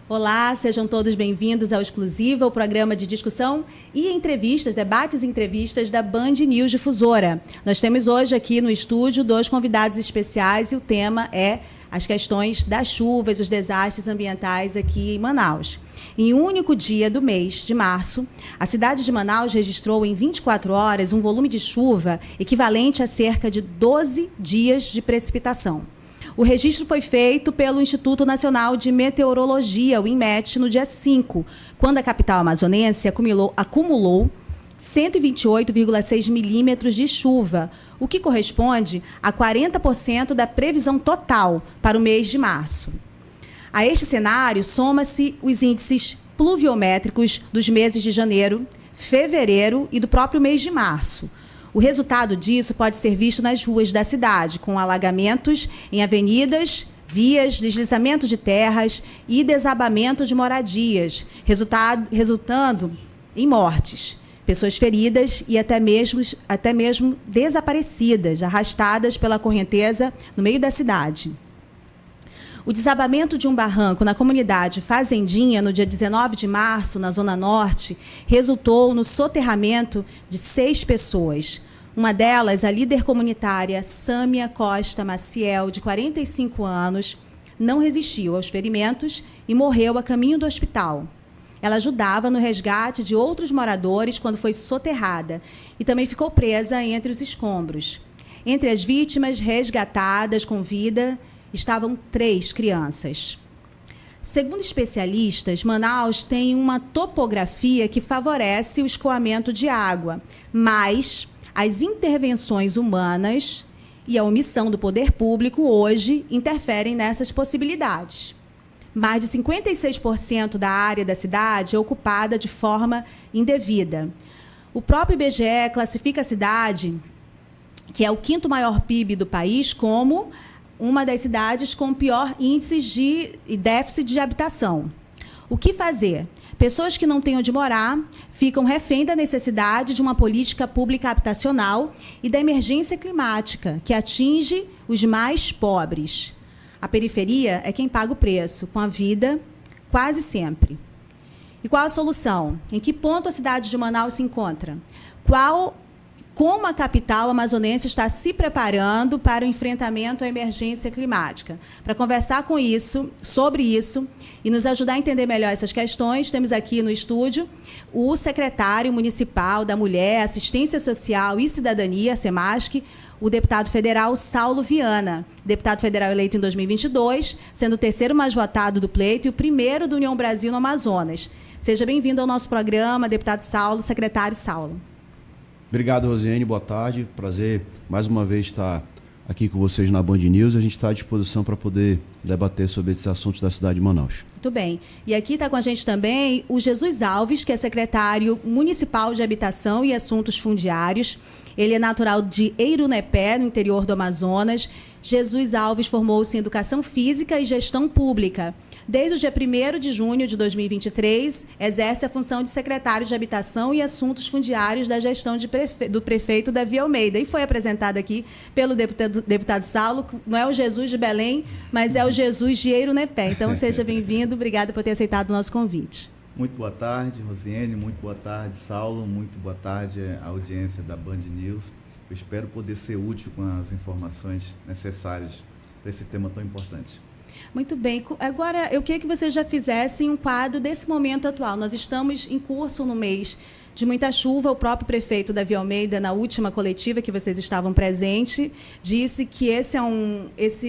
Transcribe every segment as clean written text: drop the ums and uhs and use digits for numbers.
Olá, sejam todos bem-vindos ao Exclusiva, o programa de discussão e entrevistas, debates e entrevistas da Band News Difusora. Nós temos hoje aqui no estúdio 2 convidados especiais e o tema é as questões das chuvas, os desastres ambientais aqui em Manaus. Em um único dia do mês de março, a cidade de Manaus registrou em 24 horas um volume de chuva equivalente a cerca de 12 dias de precipitação. O registro foi feito pelo Instituto Nacional de Meteorologia, o INMET, no dia 5, quando a capital amazonense acumulou 128,6 milímetros de chuva, o que corresponde a 40% da previsão total para o mês de março. A este cenário, soma-se os índices pluviométricos dos meses de janeiro, fevereiro e do próprio mês de março. O resultado disso pode ser visto nas ruas da cidade, com alagamentos em avenidas, vias, deslizamento de terras e desabamento de moradias, resultando em mortes, pessoas feridas e até mesmo desaparecidas, arrastadas pela correnteza no meio da cidade. O desabamento de um barranco na comunidade Fazendinha, no dia 19 de março, na Zona Norte, resultou no soterramento de 6 pessoas. Uma delas, a líder comunitária Sâmia Costa Maciel, de 45 anos, não resistiu aos ferimentos e morreu a caminho do hospital. Ela ajudava no resgate de outros moradores quando foi soterrada e também ficou presa entre os escombros. Entre as vítimas resgatadas com vida, estavam 3 crianças. Segundo especialistas, Manaus tem uma topografia que favorece o escoamento de água, mas as intervenções humanas e a omissão do poder público hoje interferem nessas possibilidades. Mais de 56% da área da cidade é ocupada de forma indevida. O próprio IBGE classifica a cidade, que é o 5º maior PIB do país, como uma das cidades com pior índice de déficit de habitação. O que fazer? Pessoas que não têm onde morar ficam refém da necessidade de uma política pública habitacional e da emergência climática, que atinge os mais pobres. A periferia é quem paga o preço, com a vida, quase sempre. E qual a solução? Em que ponto a cidade de Manaus se encontra? Como a capital amazonense está se preparando para o enfrentamento à emergência climática? Para conversar sobre isso e nos ajudar a entender melhor essas questões, temos aqui no estúdio o secretário municipal da Mulher, Assistência Social e Cidadania, SEMASC, o deputado federal Saulo Viana, deputado federal eleito em 2022, sendo o 3º mais votado do pleito e o 1º do União Brasil no Amazonas. Seja bem-vindo ao nosso programa, deputado Saulo, secretário Saulo. Obrigado, Rosiane. Boa tarde. Prazer, mais uma vez, estar aqui com vocês na Band News. A gente está à disposição para poder debater sobre esses assuntos da cidade de Manaus. Muito bem. E aqui está com a gente também o Jesus Alves, que é secretário municipal de Habitação e Assuntos Fundiários. Ele é natural de Eirunepé, no interior do Amazonas. Jesus Alves formou-se em Educação Física e Gestão Pública. Desde o dia 1º de junho de 2023, exerce a função de secretário de Habitação e Assuntos Fundiários da gestão do prefeito Davi Almeida. E foi apresentado aqui pelo deputado Saulo, não é o Jesus de Belém, mas é o Jesus de Eirunepé. Então, seja bem-vindo. Obrigada por ter aceitado o nosso convite. Muito boa tarde, Rosiane. Muito boa tarde, Saulo. Muito boa tarde à audiência da Band News. Eu espero poder ser útil com as informações necessárias para esse tema tão importante. Muito bem. Agora, eu queria que vocês já fizessem um quadro desse momento atual. Nós estamos em curso no mês de muita chuva. O próprio prefeito Davi Almeida, na última coletiva que vocês estavam presentes, disse que esse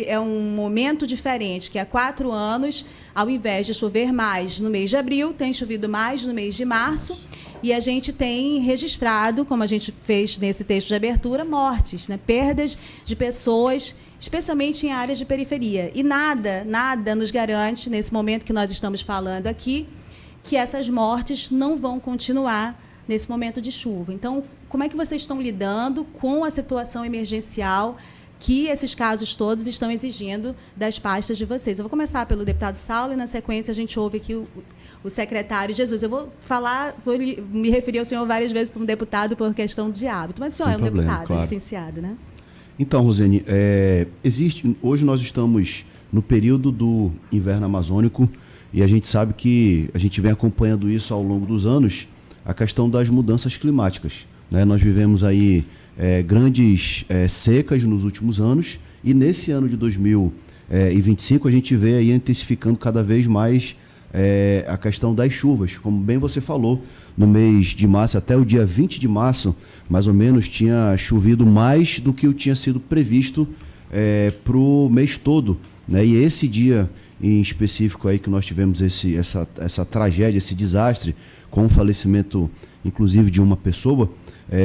é um momento diferente, que há 4 anos, ao invés de chover mais no mês de abril, tem chovido mais no mês de março. E a gente tem registrado, como a gente fez nesse texto de abertura, mortes, né? Perdas de pessoas, especialmente em áreas de periferia. E nada nos garante, nesse momento que nós estamos falando aqui, que essas mortes não vão continuar nesse momento de chuva. Então, como é que vocês estão lidando com a situação emergencial que esses casos todos estão exigindo das pastas de vocês? Eu vou começar pelo deputado Saulo e, na sequência, a gente ouve aqui o secretário Jesus. Eu vou me referir ao senhor várias vezes como deputado por questão de hábito, mas o senhor é um deputado, claro, licenciado, né? Então, Rosiane, hoje nós estamos no período do inverno amazônico e a gente sabe que a gente vem acompanhando isso ao longo dos anos, a questão das mudanças climáticas, né? Nós vivemos aí grandes secas nos últimos anos, e nesse ano de 2025 a gente vê aí intensificando cada vez mais a questão das chuvas. Como bem você falou, no mês de março, até o dia 20 de março, mais ou menos, tinha chovido mais do que o tinha sido previsto para o mês todo, né? E esse dia em específico aí que nós tivemos essa tragédia, esse desastre, com o falecimento inclusive de uma pessoa,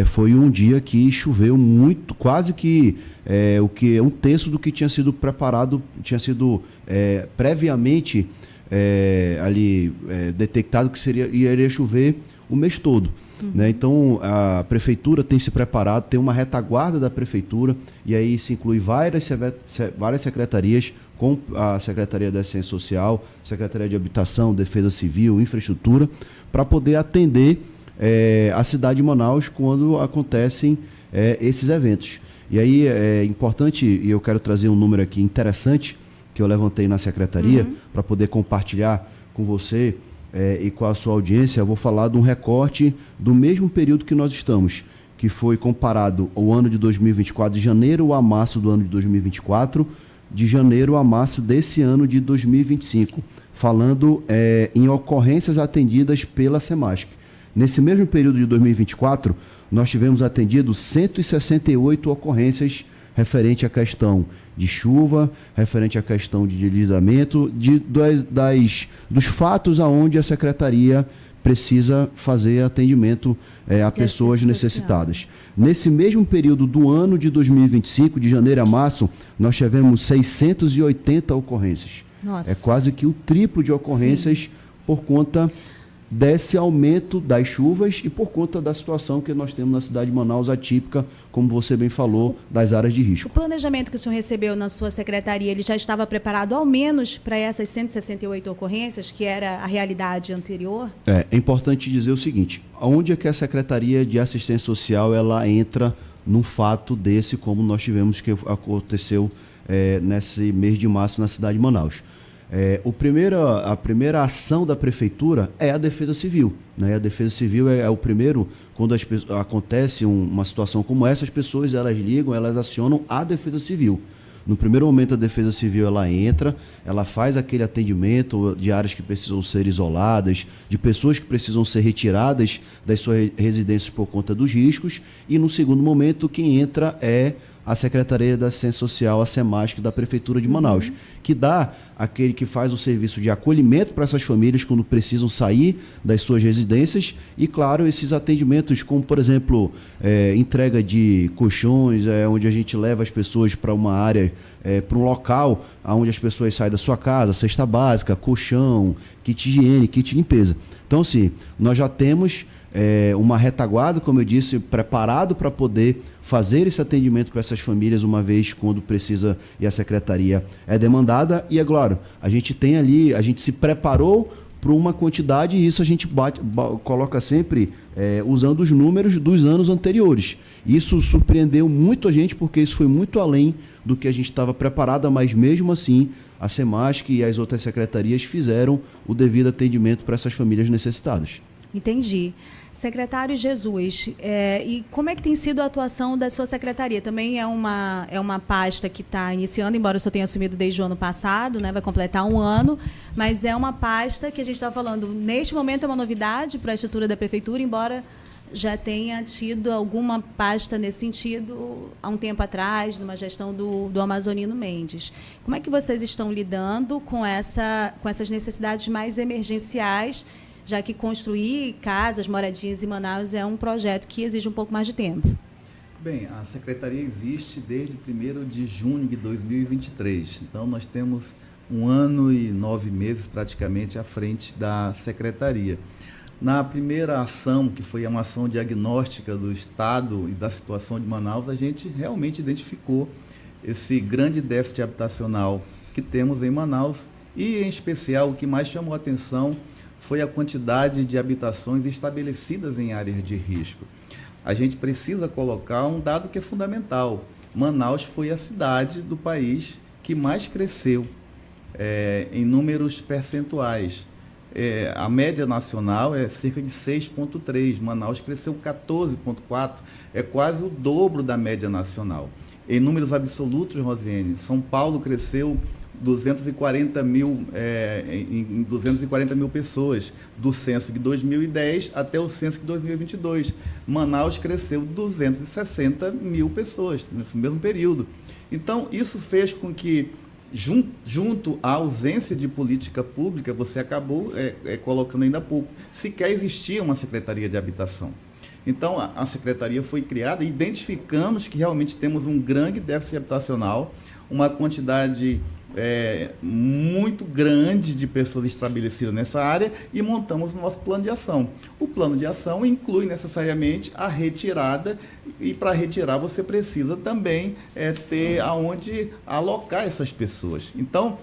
foi um dia que choveu muito, quase que o que um terço do que tinha sido preparado, tinha sido previamente detectado que iria chover o mês todo. Né? Então, a prefeitura tem se preparado, tem uma retaguarda da prefeitura, e aí se inclui várias secretarias, com a Secretaria da Assistência Social, Secretaria de Habitação, Defesa Civil, Infraestrutura, para poder atender a cidade de Manaus quando acontecem esses eventos. E aí é importante, e eu quero trazer um número aqui interessante, que eu levantei na secretaria, para poder compartilhar com você e com a sua audiência. Eu vou falar de um recorte do mesmo período que nós estamos, que foi comparado ao ano de 2024, de janeiro a março do ano de 2024, de janeiro a março desse ano de 2025, falando em ocorrências atendidas pela SEMASC. Nesse mesmo período de 2024, nós tivemos atendido 168 ocorrências referente à questão de chuva, referente à questão de deslizamento, dos fatos aonde a secretaria precisa fazer atendimento a pessoas necessitadas. Nesse mesmo período do ano de 2025, de janeiro a março, nós tivemos 680 ocorrências. Nossa. É quase que o triplo de ocorrências. Sim. Por conta desse aumento das chuvas e por conta da situação que nós temos na cidade de Manaus, atípica, como você bem falou, das áreas de risco. O planejamento que o senhor recebeu na sua secretaria, ele já estava preparado ao menos para essas 168 ocorrências, que era a realidade anterior? É importante dizer o seguinte, onde é que a Secretaria de Assistência Social ela entra num fato desse, como nós tivemos que aconteceu nesse mês de março na cidade de Manaus? A primeira ação da prefeitura é a Defesa Civil, né? A Defesa Civil é o primeiro, quando acontece uma situação como essa, as pessoas elas ligam, elas acionam a Defesa Civil. No primeiro momento, a Defesa Civil ela entra, ela faz aquele atendimento de áreas que precisam ser isoladas, de pessoas que precisam ser retiradas das suas residências por conta dos riscos, e no segundo momento, quem entra é a Secretaria da Assistência Social, a SEMASC, da Prefeitura de Manaus, que dá aquele que faz o serviço de acolhimento para essas famílias quando precisam sair das suas residências e, claro, esses atendimentos como, por exemplo, entrega de colchões, onde a gente leva as pessoas para uma área, para um local onde as pessoas saem da sua casa, cesta básica, colchão, kit de higiene, kit de limpeza. Então, sim, nós já temos uma retaguarda, como eu disse, preparado para poder fazer esse atendimento para essas famílias uma vez quando precisa e a secretaria é demandada. E é claro, a gente tem ali, a gente se preparou para uma quantidade e isso a gente coloca sempre usando os números dos anos anteriores. Isso surpreendeu muito a gente porque isso foi muito além do que a gente estava preparada, mas mesmo assim a SEMASC e as outras secretarias fizeram o devido atendimento para essas famílias necessitadas. Entendi. Secretário Jesus, e como é que tem sido a atuação da sua secretaria? Também é uma pasta que está iniciando, embora eu só tenha assumido desde o ano passado, né? Vai completar um ano, mas é uma pasta que a gente está falando, neste momento é uma novidade para a estrutura da prefeitura, embora já tenha tido alguma pasta nesse sentido há um tempo atrás, numa gestão do Amazonino Mendes. Como é que vocês estão lidando com essas necessidades mais emergenciais, já que construir casas, moradias em Manaus é um projeto que exige um pouco mais de tempo? Bem, a Secretaria existe desde 1º de junho de 2023. Então, nós temos 1 ano e 9 meses praticamente à frente da Secretaria. Na primeira ação, que foi uma ação diagnóstica do Estado e da situação de Manaus, a gente realmente identificou esse grande déficit habitacional que temos em Manaus e, em especial, o que mais chamou a atenção foi a quantidade de habitações estabelecidas em áreas de risco. A gente precisa colocar um dado que é fundamental. Manaus foi a cidade do país que mais cresceu em números percentuais. A média nacional é cerca de 6,3%, Manaus cresceu 14,4%, é quase o dobro da média nacional. Em números absolutos, Rosiane, São Paulo cresceu 240 mil pessoas, do censo de 2010 até o censo de 2022. Manaus cresceu 260 mil pessoas nesse mesmo período. Então, isso fez com que, junto à ausência de política pública, você acabou colocando ainda há pouco, sequer existia uma Secretaria de Habitação. Então, a Secretaria foi criada e identificamos que realmente temos um grande déficit habitacional, uma quantidade muito grande de pessoas estabelecidas nessa área e montamos o nosso plano de ação. O plano de ação inclui necessariamente a retirada e para retirar você precisa também ter aonde alocar essas pessoas. Então,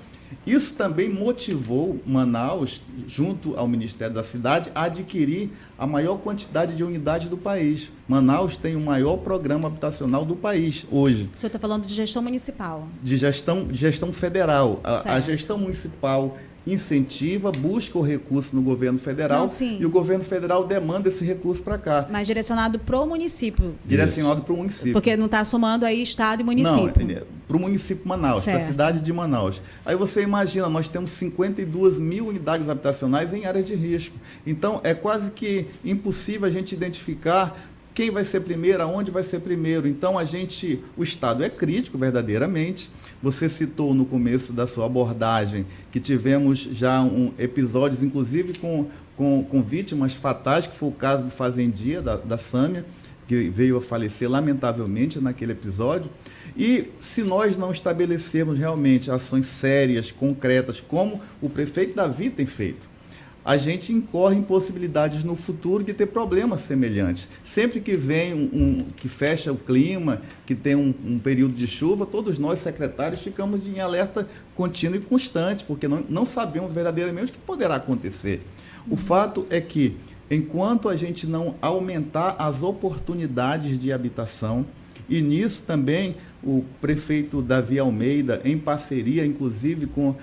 isso também motivou Manaus, junto ao Ministério da Cidade, a adquirir a maior quantidade de unidades do país. Manaus tem o maior programa habitacional do país hoje. O senhor está falando de gestão municipal? De gestão federal. A gestão municipal incentiva, busca o recurso no governo federal. Não, e o governo federal demanda esse recurso para cá. Mas direcionado para o município. Direcionado para o município. Porque não está somando aí estado e município. Não, para o município de Manaus, para a cidade de Manaus. Aí você imagina, nós temos 52 mil unidades habitacionais em áreas de risco. Então, é quase que impossível a gente identificar quem vai ser primeiro, aonde vai ser primeiro. Então, o Estado é crítico, verdadeiramente. Você citou no começo da sua abordagem que tivemos já episódios, inclusive com vítimas fatais, que foi o caso do fazendia, da Sâmia, que veio a falecer lamentavelmente naquele episódio. E se nós não estabelecermos realmente ações sérias, concretas, como o prefeito Davi tem feito, a gente incorre em possibilidades no futuro de ter problemas semelhantes. Sempre que vem que fecha o clima, que tem um período de chuva, todos nós, secretários, ficamos em alerta contínuo e constante, porque não sabemos verdadeiramente o que poderá acontecer. O fato é que, enquanto a gente não aumentar as oportunidades de habitação, e nisso também o prefeito Davi Almeida, em parceria, inclusive, com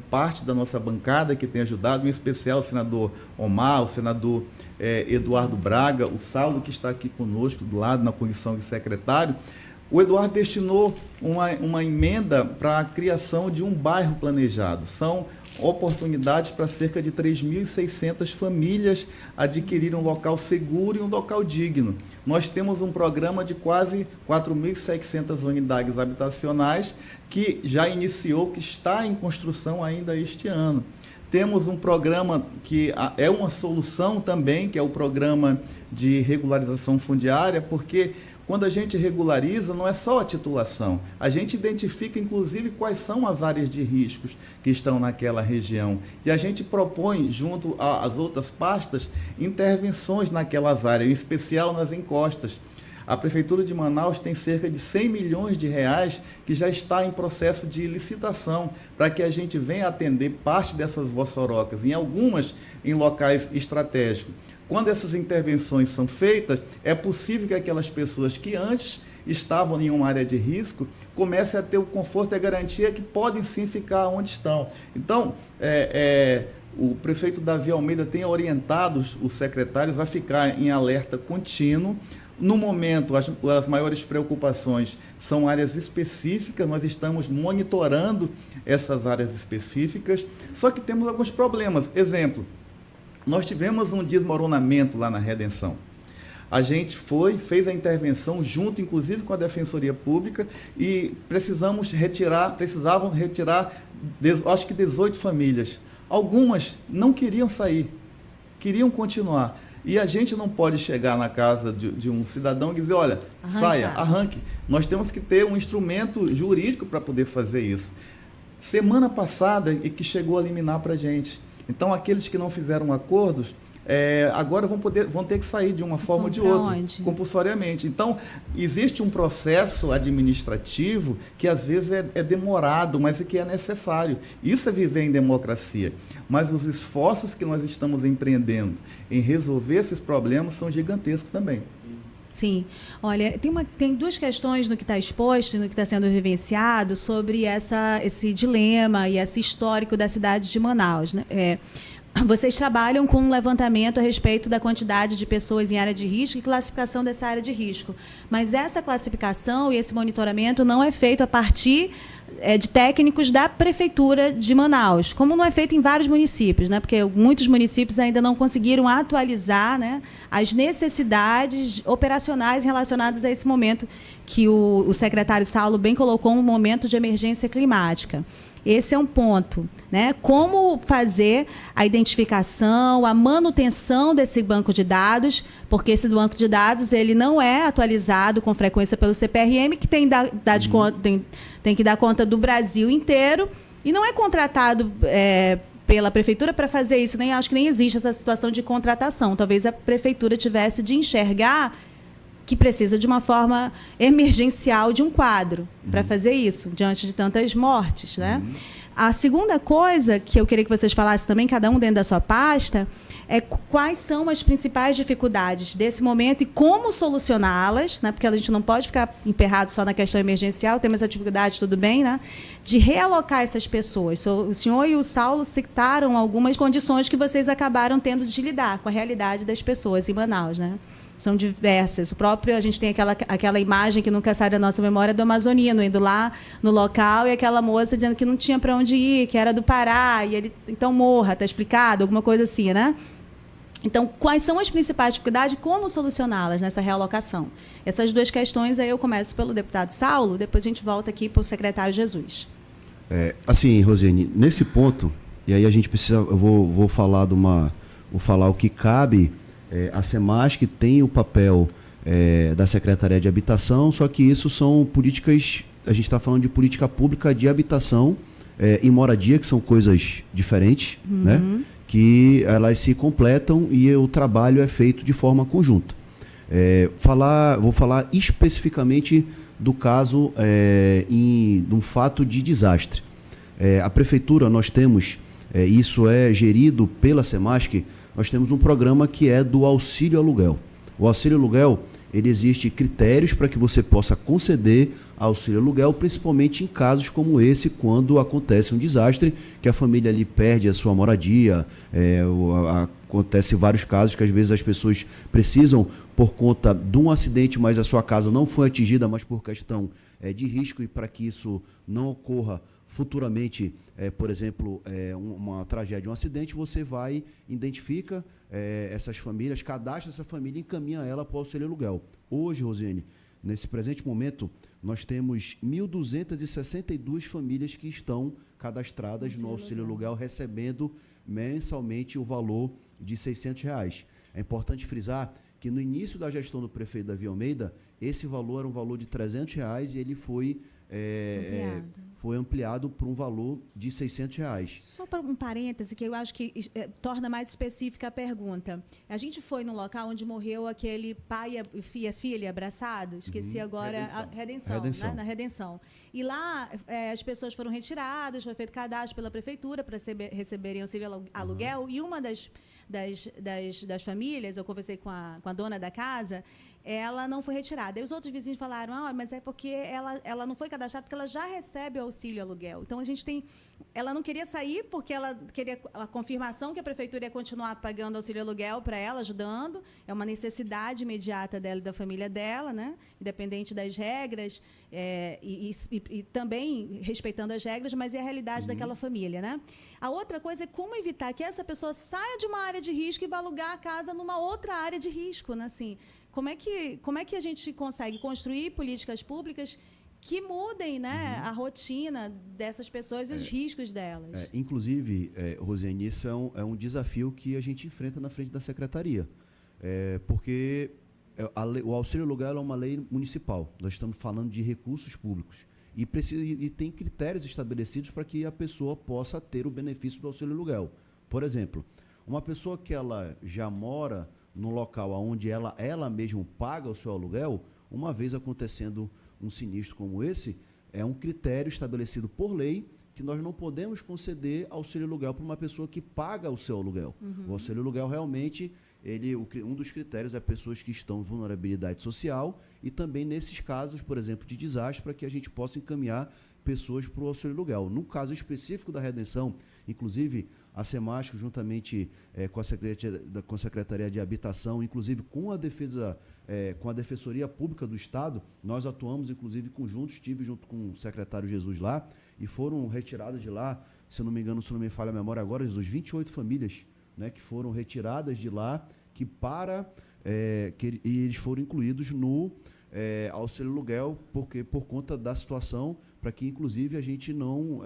parte da nossa bancada que tem ajudado, em especial o senador Omar, o senador Eduardo Braga, o Saulo, que está aqui conosco do lado na condição de secretário, o Eduardo destinou uma emenda para a criação de um bairro planejado. São oportunidades para cerca de 3.600 famílias adquirirem um local seguro e um local digno. Nós temos um programa de quase 4.600 unidades habitacionais que já iniciou, que está em construção ainda este ano. Temos um programa que é uma solução também, que é o programa de regularização fundiária, porque quando a gente regulariza, não é só a titulação, a gente identifica, inclusive, quais são as áreas de riscos que estão naquela região. E a gente propõe, junto às outras pastas, intervenções naquelas áreas, em especial nas encostas. A Prefeitura de Manaus tem cerca de 100 milhões de reais que já está em processo de licitação para que a gente venha atender parte dessas vossorocas, em locais estratégicos. Quando essas intervenções são feitas, é possível que aquelas pessoas que antes estavam em uma área de risco comecem a ter o conforto e a garantia que podem sim ficar onde estão. Então, o prefeito Davi Almeida tem orientado os secretários a ficar em alerta contínuo. No momento, as maiores preocupações são áreas específicas, nós estamos monitorando essas áreas específicas, só que temos alguns problemas. Exemplo, nós tivemos um desmoronamento lá na Redenção. A gente fez a intervenção junto, inclusive, com a Defensoria Pública e precisávamos retirar, acho que 18 famílias. Algumas não queriam sair, queriam continuar. E a gente não pode chegar na casa de um cidadão e dizer, olha, saia, arranque. Nós temos que ter um instrumento jurídico para poder fazer isso. Semana passada, e que chegou a liminar para a gente. Então, aqueles que não fizeram acordos, agora vão ter que sair de uma forma ou de outra, compulsoriamente. Então, existe um processo administrativo que às vezes é demorado, mas que é necessário. Isso é viver em democracia. Mas os esforços que nós estamos empreendendo em resolver esses problemas são gigantescos também. Sim. Olha, tem duas questões no que está exposto, no que está sendo vivenciado, sobre esse dilema e esse histórico da cidade de Manaus, né? Vocês trabalham com um levantamento a respeito da quantidade de pessoas em área de risco e classificação dessa área de risco. Mas essa classificação e esse monitoramento não é feito a partir de técnicos da Prefeitura de Manaus, como não é feito em vários municípios, né? Porque muitos municípios ainda não conseguiram atualizar, né, as necessidades operacionais relacionadas a esse momento que o secretário Saulo bem colocou, um momento de emergência climática. Esse é um ponto, né? Como fazer a identificação, a manutenção desse banco de dados, porque esse banco de dados ele não é atualizado com frequência pelo CPRM, que tem que dar conta do Brasil inteiro, e não é contratado pela Prefeitura para fazer isso. Acho que nem existe essa situação de contratação. Talvez a Prefeitura tivesse de enxergar que precisa de uma forma emergencial de um quadro para fazer isso, diante de tantas mortes, né? A segunda coisa que eu queria que vocês falassem também, cada um dentro da sua pasta, é quais são as principais dificuldades desse momento e como solucioná-las, né? Porque a gente não pode ficar emperrado só na questão emergencial, temos essa dificuldade, tudo bem, né? De realocar essas pessoas. O senhor e o Saulo citaram algumas condições que vocês acabaram tendo de lidar com a realidade das pessoas em Manaus, né? São diversas. A gente tem aquela imagem que nunca sai da nossa memória do amazonino, indo lá no local e aquela moça dizendo que não tinha para onde ir, que era do Pará, e ele, então morra, está explicado? Alguma coisa assim, né? Então, quais são as principais dificuldades e como solucioná-las nessa realocação? Essas duas questões, aí eu começo pelo deputado Saulo, depois a gente volta aqui para o secretário Jesus. Assim, Rosiane, nesse ponto, e aí a gente precisa, eu vou falar o que cabe. A SEMASC tem o papel da Secretaria de Habitação, só que isso são políticas, a gente está falando de política pública de habitação e moradia, que são coisas diferentes, né? Que elas se completam e o trabalho é feito de forma conjunta. Vou falar especificamente do caso de um fato de desastre. A Prefeitura, nós temos, isso é gerido pela SEMASC, nós temos um programa que é do auxílio aluguel. O auxílio aluguel, ele existe critérios para que você possa conceder auxílio aluguel, principalmente em casos como esse, quando acontece um desastre, que a família ali perde a sua moradia, acontece vários casos que às vezes as pessoas precisam por conta de um acidente, mas a sua casa não foi atingida, mas por questão de risco, e para que isso não ocorra futuramente, por exemplo, uma tragédia, um acidente, você vai, identifica essas famílias, cadastra essa família e encaminha ela para o auxílio aluguel. Hoje, Rosiane, nesse presente momento, nós temos 1.262 famílias que estão cadastradas no auxílio aluguel, recebendo mensalmente o valor de R$600. É importante frisar que no início da gestão do prefeito Davi Almeida, esse valor era um valor de R$300 e ele foi ampliado para um valor de R$600. Só para um parêntese, que eu acho que torna mais específica a pergunta. A gente foi no local onde morreu aquele pai e a filha abraçados, esqueci agora, Redenção. Né? Na Redenção. E lá as pessoas foram retiradas, foi feito cadastro pela Prefeitura para receberem auxílio aluguel, e uma das famílias, eu conversei com a dona da casa, ela não foi retirada. E os outros vizinhos falaram, mas é porque ela não foi cadastrada, porque ela já recebe o auxílio aluguel. Então, ela não queria sair, porque ela queria a confirmação que a Prefeitura ia continuar pagando auxílio aluguel para ela, ajudando. É uma necessidade imediata dela e da família dela, né? Independente das regras, e também respeitando as regras, mas é a realidade daquela família, né? A outra coisa é como evitar que essa pessoa saia de uma área de risco e vá alugar a casa numa outra área de risco, né? Assim, como é que a gente consegue construir políticas públicas que mudem, né, a rotina dessas pessoas e os riscos delas? Inclusive, Rosiane, isso é um desafio que a gente enfrenta na frente da Secretaria, porque o auxílio aluguel é uma lei municipal. Nós estamos falando de recursos públicos e tem critérios estabelecidos para que a pessoa possa ter o benefício do auxílio aluguel. Por exemplo, uma pessoa que ela já mora no local onde ela mesma paga o seu aluguel, uma vez acontecendo um sinistro como esse, é um critério estabelecido por lei que nós não podemos conceder auxílio aluguel para uma pessoa que paga o seu aluguel. O auxílio aluguel realmente um dos critérios é pessoas que estão em vulnerabilidade social e também nesses casos, por exemplo, de desastre, para que a gente possa encaminhar pessoas para o auxílio aluguel. No caso específico da redenção, inclusive a Semasco, juntamente com a Secretaria de Habitação, inclusive com a Defensoria Pública do Estado, nós atuamos inclusive conjuntos, estive junto com o secretário Jesus lá, e foram retiradas de lá, se não me engano, se não me falha a memória agora, Jesus, 28 famílias, né, que foram retiradas de lá, e eles foram incluídos no auxílio aluguel, porque por conta da situação, para que inclusive a gente não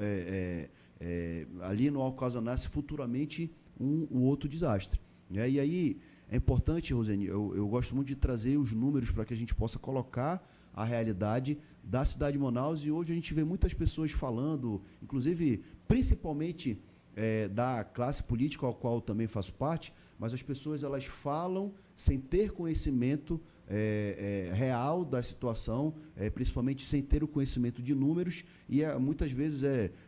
ali não ocasionasse futuramente um outro desastre. E aí é importante, Rosane, eu gosto muito de trazer os números para que a gente possa colocar a realidade da cidade de Manaus, e hoje a gente vê muitas pessoas falando, inclusive principalmente da classe política ao qual eu também faço parte, mas as pessoas elas falam sem ter conhecimento real da situação, principalmente sem ter o conhecimento de números, e muitas vezes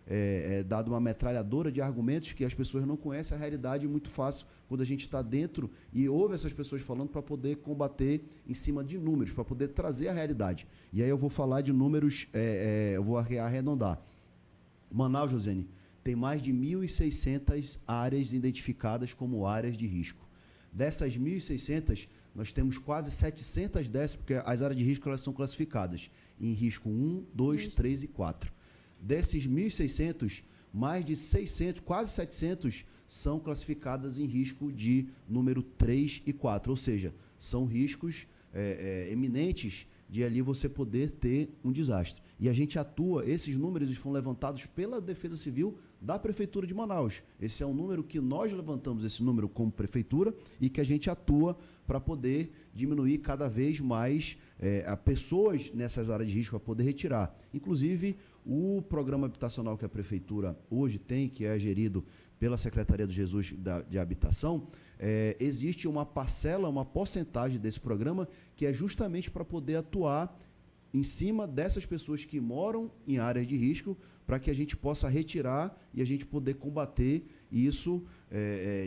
é dado uma metralhadora de argumentos que as pessoas não conhecem a realidade muito fácil quando a gente está dentro e ouve essas pessoas falando para poder combater em cima de números, para poder trazer a realidade. E aí eu vou falar de números, eu vou arredondar. Manaus, Josiane, tem mais de 1.600 áreas identificadas como áreas de risco. Dessas 1.600, nós temos quase 700 dessas, porque as áreas de risco elas são classificadas em risco 1, 2, 3 e 4. Desses 1.600, mais de 600, quase 700, são classificadas em risco de número 3 e 4, ou seja, são riscos eminentes de ali você poder ter um desastre. E a gente atua, esses números foram levantados pela Defesa Civil da Prefeitura de Manaus. Esse é um número que nós levantamos, esse número como Prefeitura, e que a gente atua para poder diminuir cada vez mais a pessoas nessas áreas de risco para poder retirar. Inclusive, o programa habitacional que a Prefeitura hoje tem, que é gerido pela Secretaria do Jesus de Habitação, existe uma parcela, uma porcentagem desse programa que é justamente para poder atuar em cima dessas pessoas que moram em áreas de risco, para que a gente possa retirar e a gente poder combater isso,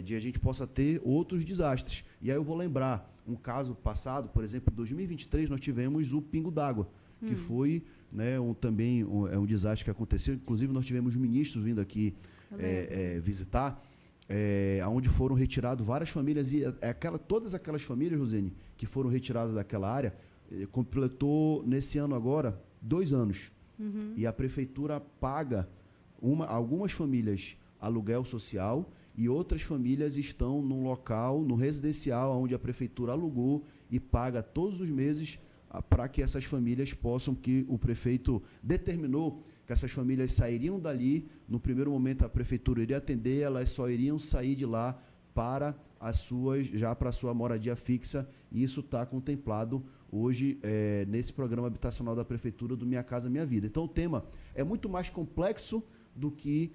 de a gente possa ter outros desastres. E aí eu vou lembrar um caso passado, por exemplo, em 2023 nós tivemos o Pingo d'Água, que foi, né, também um desastre que aconteceu. Inclusive nós tivemos ministros vindo aqui visitar, onde foram retiradas várias famílias, e todas aquelas famílias, Rosane, que foram retiradas daquela área, completou nesse ano agora 2 anos. Uhum. E a Prefeitura paga algumas famílias aluguel social e outras famílias estão num local, no residencial, onde a Prefeitura alugou e paga todos os meses para que essas famílias possam, que o prefeito determinou que essas famílias sairiam dali. No primeiro momento a Prefeitura iria atender, elas só iriam sair de lá para a sua moradia fixa, e isso está contemplado hoje nesse programa habitacional da Prefeitura do Minha Casa Minha Vida. Então o tema é muito mais complexo do que,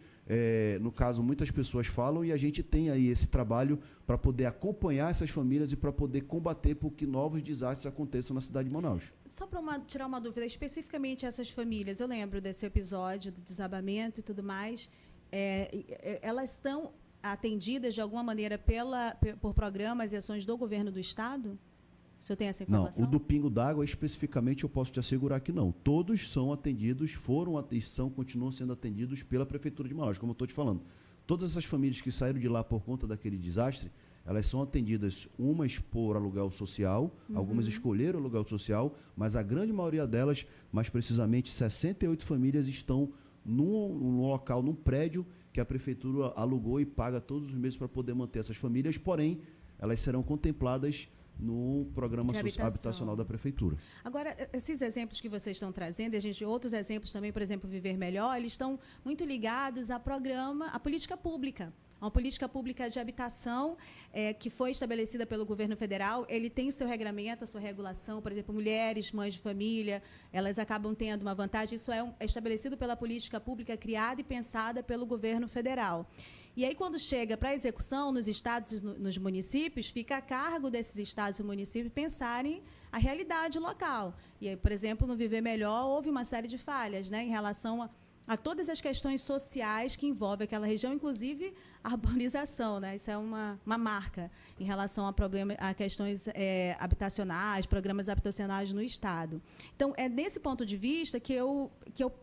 no caso, muitas pessoas falam, e a gente tem aí esse trabalho para poder acompanhar essas famílias e para poder combater por que novos desastres aconteçam na cidade de Manaus. Só para tirar uma dúvida, especificamente essas famílias, eu lembro desse episódio do desabamento e tudo mais, elas estão atendidas de alguma maneira por programas e ações do governo do Estado? O senhor tem essa informação? Não, o do Pingo d'Água, especificamente, eu posso te assegurar que não. Todos são atendidos, continuam sendo atendidos pela Prefeitura de Manaus, como eu estou te falando. Todas essas famílias que saíram de lá por conta daquele desastre, elas são atendidas, umas por aluguel social, algumas escolheram aluguel social, mas a grande maioria delas, mais precisamente 68 famílias, estão num local, num prédio que a Prefeitura alugou e paga todos os meses para poder manter essas famílias, porém, elas serão contempladas no programa habitacional da Prefeitura. Agora, esses exemplos que vocês estão trazendo, e outros exemplos também, por exemplo, Viver Melhor, eles estão muito ligados a política pública. Uma política pública de habitação que foi estabelecida pelo governo federal. Ele tem o seu regramento, a sua regulação. Por exemplo, mulheres, mães de família, elas acabam tendo uma vantagem. Isso é estabelecido pela política pública criada e pensada pelo governo federal. E aí, quando chega para a execução nos estados e nos municípios, fica a cargo desses estados e municípios pensarem a realidade local. E aí, por exemplo, no Viver Melhor, houve uma série de falhas, né, em relação a todas as questões sociais que envolvem aquela região, inclusive a urbanização, né? Isso é uma marca em relação a questões habitacionais, programas habitacionais no Estado. Então, é nesse ponto de vista que eu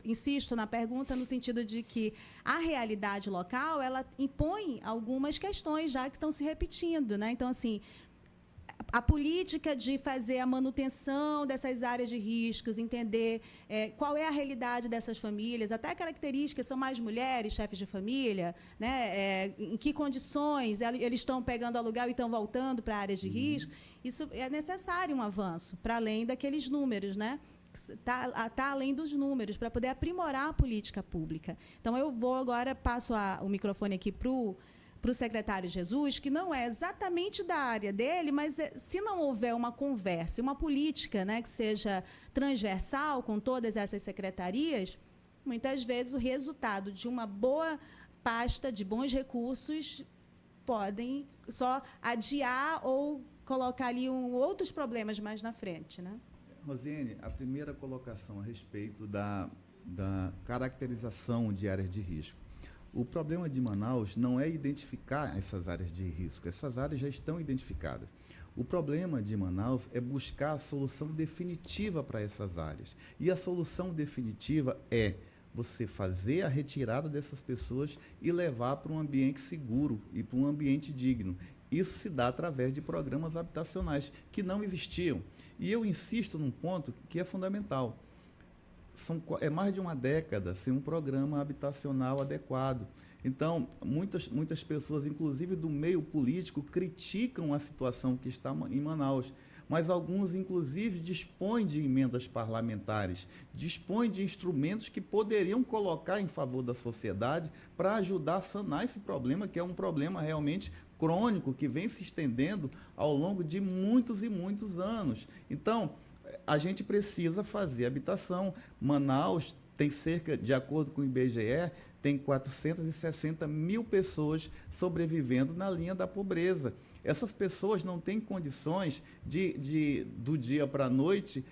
insisto na pergunta, no sentido de que a realidade local, ela impõe algumas questões já que estão se repetindo, né? Então, assim, a política de fazer a manutenção dessas áreas de riscos, entender qual é a realidade dessas famílias, até características, são mais mulheres, chefes de família, né? Em que condições eles estão pegando aluguel e estão voltando para áreas de risco. Isso é necessário um avanço, para além daqueles números, né? Tá além dos números, para poder aprimorar a política pública. Então, eu vou agora, passo o microfone aqui para o secretário Jesus, que não é exatamente da área dele, mas se não houver uma conversa, uma política, né, que seja transversal com todas essas secretarias, muitas vezes o resultado de uma boa pasta de bons recursos podem só adiar ou colocar ali outros problemas mais na frente, né? Rosiane, a primeira colocação a respeito da caracterização de áreas de risco. O problema de Manaus não é identificar essas áreas de risco, essas áreas já estão identificadas. O problema de Manaus é buscar a solução definitiva para essas áreas. E a solução definitiva é você fazer a retirada dessas pessoas e levar para um ambiente seguro e para um ambiente digno. Isso se dá através de programas habitacionais que não existiam. E eu insisto num ponto que é fundamental. É mais de uma década sem um programa habitacional adequado. Então, muitas pessoas, inclusive do meio político, criticam a situação que está em Manaus. Mas alguns, inclusive, dispõem de emendas parlamentares, dispõem de instrumentos que poderiam colocar em favor da sociedade para ajudar a sanar esse problema, que é um problema realmente crônico, que vem se estendendo ao longo de muitos e muitos anos. Então, a gente precisa fazer habitação. Manaus tem cerca, de acordo com o IBGE, tem 460 mil pessoas sobrevivendo na linha da pobreza. Essas pessoas não têm condições do dia para a noite,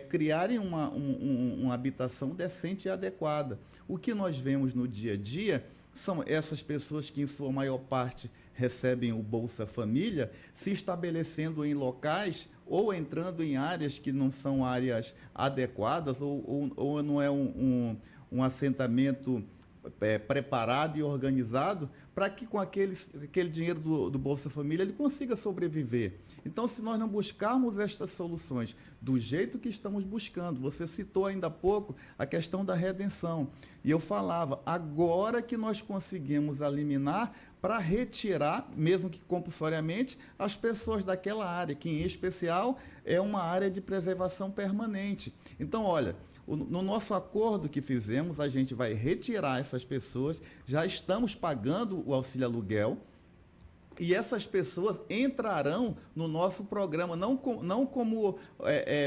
criarem uma habitação decente e adequada. O que nós vemos no dia a dia são essas pessoas que, em sua maior parte, recebem o Bolsa Família, se estabelecendo em locais ou entrando em áreas que não são áreas adequadas ou não é um assentamento preparado e organizado para que com aquele dinheiro do Bolsa Família ele consiga sobreviver. Então, se nós não buscarmos estas soluções do jeito que estamos buscando, você citou ainda há pouco a questão da redenção, e eu falava, agora que nós conseguimos eliminar para retirar, mesmo que compulsoriamente, as pessoas daquela área, que em especial é uma área de preservação permanente. Então, olha, no nosso acordo que fizemos, a gente vai retirar essas pessoas, já estamos pagando o auxílio aluguel, e essas pessoas entrarão no nosso programa, não como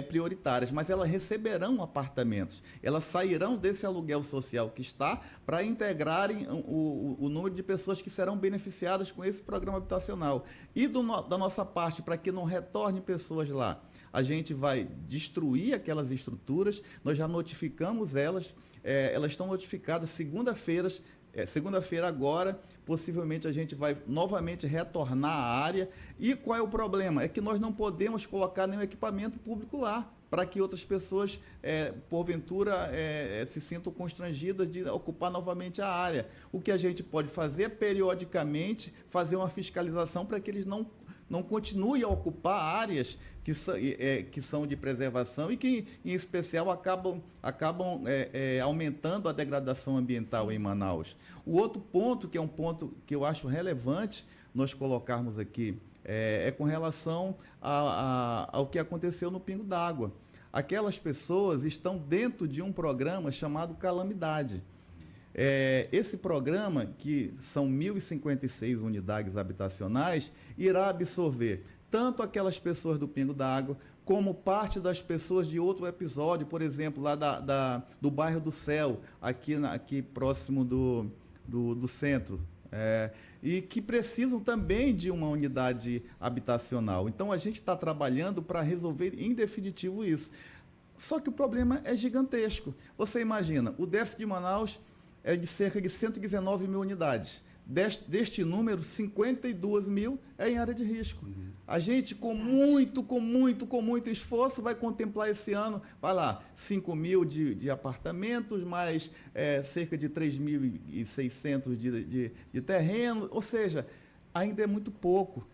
prioritárias, mas elas receberão apartamentos. Elas sairão desse aluguel social que está para integrarem o número de pessoas que serão beneficiadas com esse programa habitacional. E da nossa parte, para que não retornem pessoas lá, a gente vai destruir aquelas estruturas, nós já notificamos elas estão notificadas segunda-feira agora, possivelmente a gente vai novamente retornar à área. E qual é o problema? É que nós não podemos colocar nenhum equipamento público lá, para que outras pessoas, porventura, se sintam constrangidas de ocupar novamente a área. O que a gente pode fazer é, periodicamente, fazer uma fiscalização para que eles não continuem a ocupar áreas que são de preservação e que, em especial, acabam aumentando a degradação ambiental. Sim. Em Manaus. O outro ponto, que é um ponto que eu acho relevante nós colocarmos aqui, é com relação ao que aconteceu no Pingo d'Água. Aquelas pessoas estão dentro de um programa chamado Calamidade. Esse programa, que são 1.056 unidades habitacionais, irá absorver tanto aquelas pessoas do Pingo d'Água, como parte das pessoas de outro episódio, por exemplo, lá do bairro do Céu, aqui próximo do centro. E que precisam também de uma unidade habitacional. Então, a gente está trabalhando para resolver em definitivo isso. Só que o problema é gigantesco. Você imagina, o déficit de Manaus é de cerca de 119 mil unidades. Deste número, 52 mil é em área de risco. A gente, com muito esforço, vai contemplar esse ano, vai lá, 5 mil de apartamentos, mais cerca de 3.600 de terreno, ou seja, ainda é muito pouco.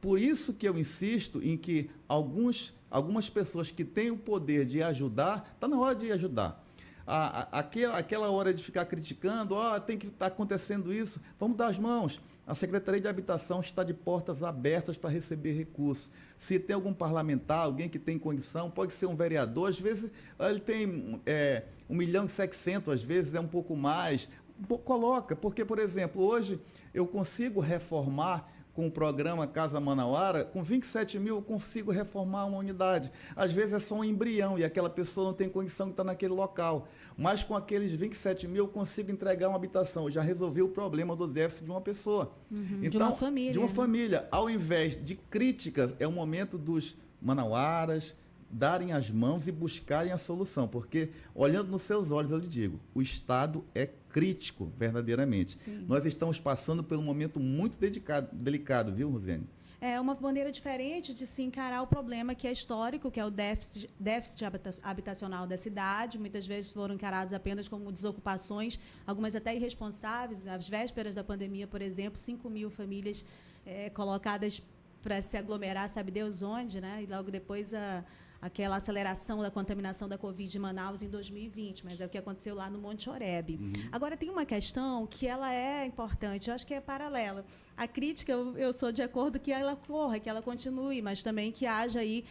Por isso que eu insisto em que algumas pessoas que têm o poder de ajudar, está na hora de ajudar. Aquela hora de ficar criticando, tem que estar acontecendo isso, vamos dar as mãos. A Secretaria de Habitação está de portas abertas para receber recursos. Se tem algum parlamentar, alguém que tem condição, pode ser um vereador, às vezes ele tem 1.700.000, às vezes é um pouco mais, coloca, porque, por exemplo, hoje eu consigo reformar com o programa Casa Manauara, com 27 mil eu consigo reformar uma unidade. Às vezes é só um embrião e aquela pessoa não tem condição de estar naquele local. Mas com aqueles 27 mil eu consigo entregar uma habitação. Eu já resolvi o problema do déficit de uma pessoa. Então, de uma família. De uma família. Ao invés de críticas, é o momento dos manauaras darem as mãos e buscarem a solução, porque olhando nos seus olhos eu lhe digo, o Estado é crítico, verdadeiramente. Sim. Nós estamos passando por um momento muito delicado, viu, Rosiane? É uma maneira diferente de se encarar o problema que é histórico, que é o déficit habitacional da cidade. Muitas vezes foram encarados apenas como desocupações, algumas até irresponsáveis. Às vésperas da pandemia, por exemplo, 5 mil famílias colocadas para se aglomerar, sabe Deus onde, né? E logo depois aquela aceleração da contaminação da Covid em Manaus em 2020, mas é o que aconteceu lá no Monte Oreb. Agora, tem uma questão que ela é importante, eu acho que é paralela. A crítica, eu sou de acordo que ela corra, que ela continue, mas também que haja aí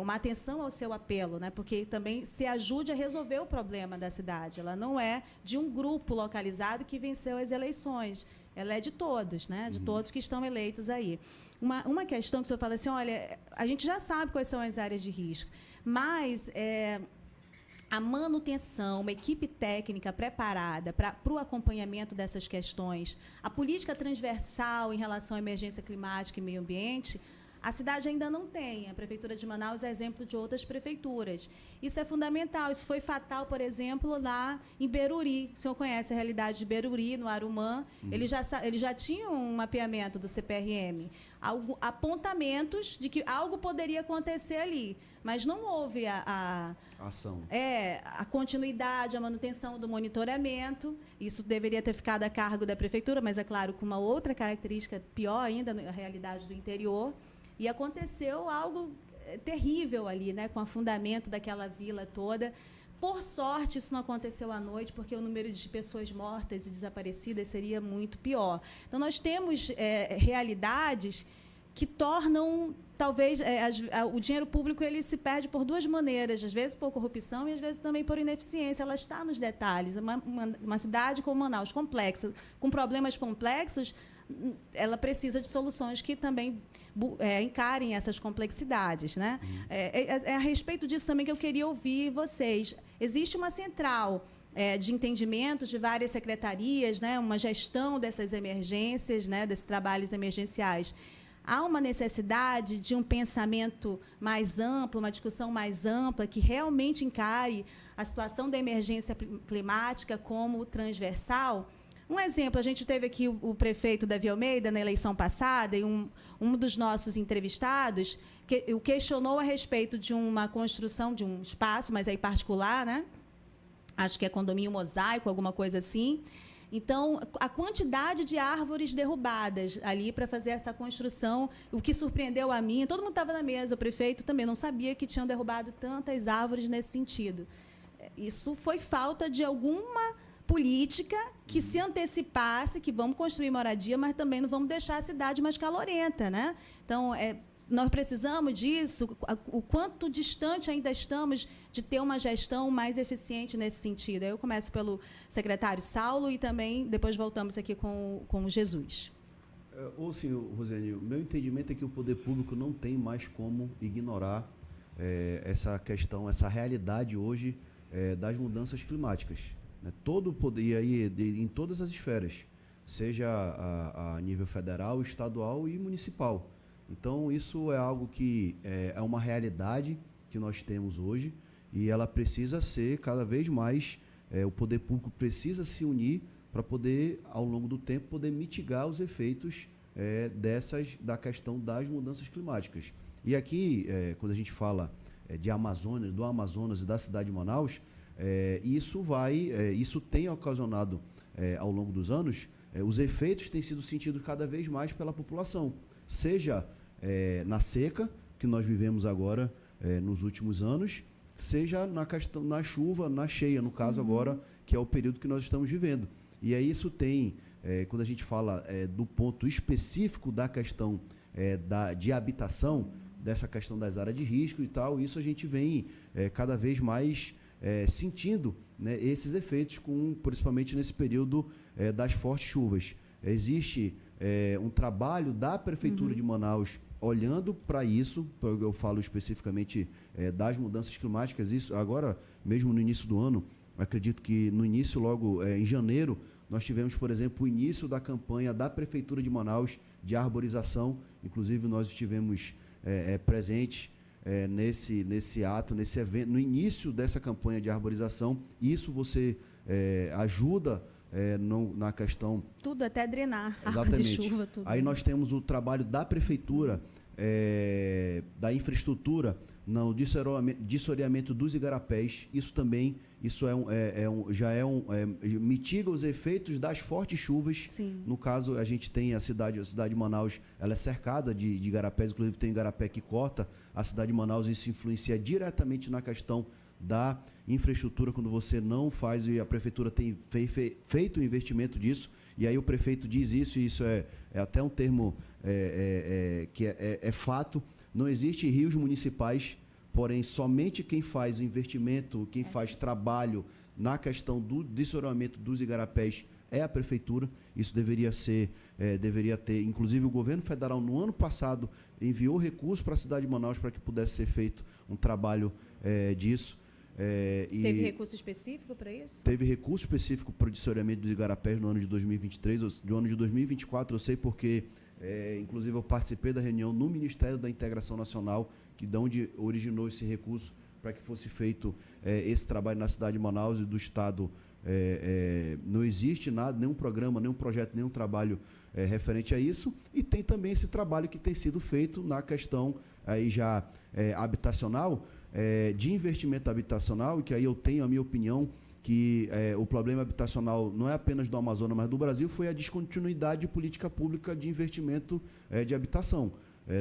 uma atenção ao seu apelo, né? Porque também se ajude a resolver o problema da cidade. Ela não é de um grupo localizado que venceu as eleições. Ela é de todos, né? De todos que estão eleitos aí. Uma questão que o senhor fala assim, olha, a gente já sabe quais são as áreas de risco, mas a manutenção, uma equipe técnica preparada para o acompanhamento dessas questões, a política transversal em relação à emergência climática e meio ambiente, a cidade ainda não tem. A Prefeitura de Manaus é exemplo de outras prefeituras. Isso é fundamental. Isso foi fatal, por exemplo, lá em Beruri. O senhor conhece a realidade de Beruri, no Arumã. Eles já tinham um mapeamento do CPRM. Apontamentos de que algo poderia acontecer ali. Mas não houve a ação. A continuidade, a manutenção do monitoramento. Isso deveria ter ficado a cargo da Prefeitura, mas, é claro, com uma outra característica pior ainda, na realidade do interior. E aconteceu algo terrível ali, né, com o afundamento daquela vila toda. Por sorte, isso não aconteceu à noite, porque o número de pessoas mortas e desaparecidas seria muito pior. Então, nós temos realidades que tornam, talvez, o dinheiro público ele se perde por duas maneiras, às vezes por corrupção e às vezes também por ineficiência. Ela está nos detalhes. Uma cidade como Manaus, complexa, com problemas complexos, ela precisa de soluções que também encarem essas complexidades, né? É a respeito disso também que eu queria ouvir vocês. Existe uma central de entendimentos de várias secretarias, né? Uma gestão dessas emergências, né? Desses trabalhos emergenciais. Há uma necessidade de um pensamento mais amplo, uma discussão mais ampla, que realmente encare a situação da emergência climática como transversal. Um exemplo, a gente teve aqui o prefeito Davi Almeida na eleição passada, e um dos nossos entrevistados o questionou a respeito de uma construção de um espaço, mas aí particular, né? Acho que é condomínio Mosaico, alguma coisa assim. Então, a quantidade de árvores derrubadas ali para fazer essa construção, o que surpreendeu a mim, todo mundo estava na mesa, o prefeito também não sabia que tinham derrubado tantas árvores nesse sentido. Isso foi falta de alguma política que se antecipasse, que vamos construir moradia, mas também não vamos deixar a cidade mais calorenta, né? Então, nós precisamos disso, o quanto distante ainda estamos de ter uma gestão mais eficiente nesse sentido. Eu começo pelo secretário Saulo e também depois voltamos aqui com o Jesus. Senhor Rosiane, o meu entendimento é que o poder público não tem mais como ignorar essa questão, essa realidade hoje das mudanças climáticas. Né? Todo o poder, e aí, em todas as esferas, seja a nível federal, estadual e municipal. Então, isso é algo que é uma realidade que nós temos hoje e ela precisa ser cada vez mais o poder público precisa se unir para poder, ao longo do tempo, poder mitigar os efeitos da questão das mudanças climáticas. E aqui, quando a gente fala de Amazônia, do Amazonas e da cidade de Manaus, isso tem ocasionado, ao longo dos anos, os efeitos têm sido sentidos cada vez mais pela população, seja na seca, que nós vivemos agora nos últimos anos, seja na chuva, na cheia, no caso agora, que é o período que nós estamos vivendo. E aí isso tem, quando a gente fala do ponto específico da questão de habitação, dessa questão das áreas de risco e tal, isso a gente vem cada vez mais sentindo, né, esses efeitos, principalmente nesse período das fortes chuvas. Existe um trabalho da Prefeitura de Manaus olhando para isso, eu falo especificamente das mudanças climáticas, isso agora, mesmo no início do ano, acredito que no início, logo em janeiro, nós tivemos, por exemplo, o início da campanha da Prefeitura de Manaus de arborização, inclusive nós estivemos presentes nesse ato, nesse evento, no início dessa campanha de arborização. Isso você ajuda na questão... Tudo, até drenar, exatamente. Água de chuva, tudo. Aí nós temos o trabalho da Prefeitura, da infraestrutura, no dissoreamento dos igarapés. Isso também mitiga os efeitos das fortes chuvas. Sim. No caso, a gente tem a cidade de Manaus, ela é cercada de igarapés, inclusive tem igarapé que corta a cidade de Manaus. Isso influencia diretamente na questão da infraestrutura, quando você não faz, e a prefeitura tem feito o investimento disso, e aí o prefeito diz isso, e isso é até um termo que é fato. Não existe rios municipais, porém somente quem faz investimento, quem faz trabalho na questão do dissoreamento dos igarapés é a prefeitura. Isso deveria ter, inclusive o governo federal no ano passado enviou recursos para a cidade de Manaus para que pudesse ser feito um trabalho disso. Teve recurso específico para isso? Teve recurso específico para o dissoreamento dos igarapés no ano de 2023, no ano de 2024 eu sei porque, inclusive eu participei da reunião no Ministério da Integração Nacional, de onde originou esse recurso para que fosse feito esse trabalho na cidade de Manaus e do Estado. Não existe nada, nenhum programa, nenhum projeto, nenhum trabalho referente a isso, e tem também esse trabalho que tem sido feito na questão aí já habitacional, de investimento habitacional, e que aí eu tenho a minha opinião que o problema habitacional não é apenas do Amazonas, mas do Brasil, foi a descontinuidade de política pública de investimento de habitação.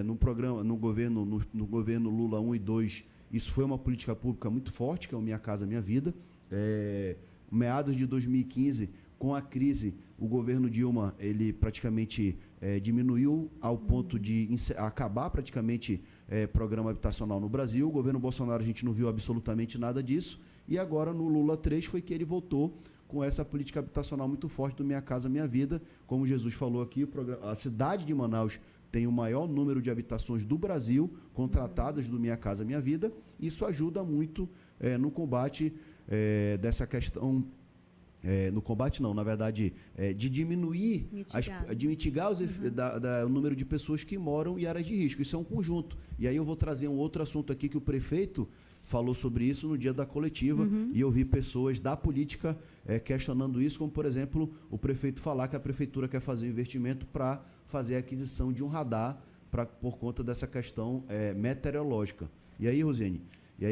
No governo Lula 1 e 2, isso foi uma política pública muito forte, que é o Minha Casa Minha Vida. Meados de 2015, com a crise, o governo Dilma ele praticamente diminuiu ao ponto de acabar praticamente programa habitacional no Brasil. O governo Bolsonaro, a gente não viu absolutamente nada disso, e agora no Lula 3 foi que ele voltou com essa política habitacional muito forte do Minha Casa Minha Vida. Como Jesus falou aqui, a cidade de Manaus tem o maior número de habitações do Brasil contratadas do Minha Casa Minha Vida. Isso ajuda muito no combate dessa questão, no combate não, na verdade, de diminuir, de mitigar o número de pessoas que moram em áreas de risco. Isso é um conjunto. E aí eu vou trazer um outro assunto aqui que o prefeito falou sobre isso no dia da coletiva, e eu vi pessoas da política questionando isso, como, por exemplo, o prefeito falar que a prefeitura quer fazer investimento para fazer a aquisição de um radar por conta dessa questão meteorológica. E aí, Rosiane,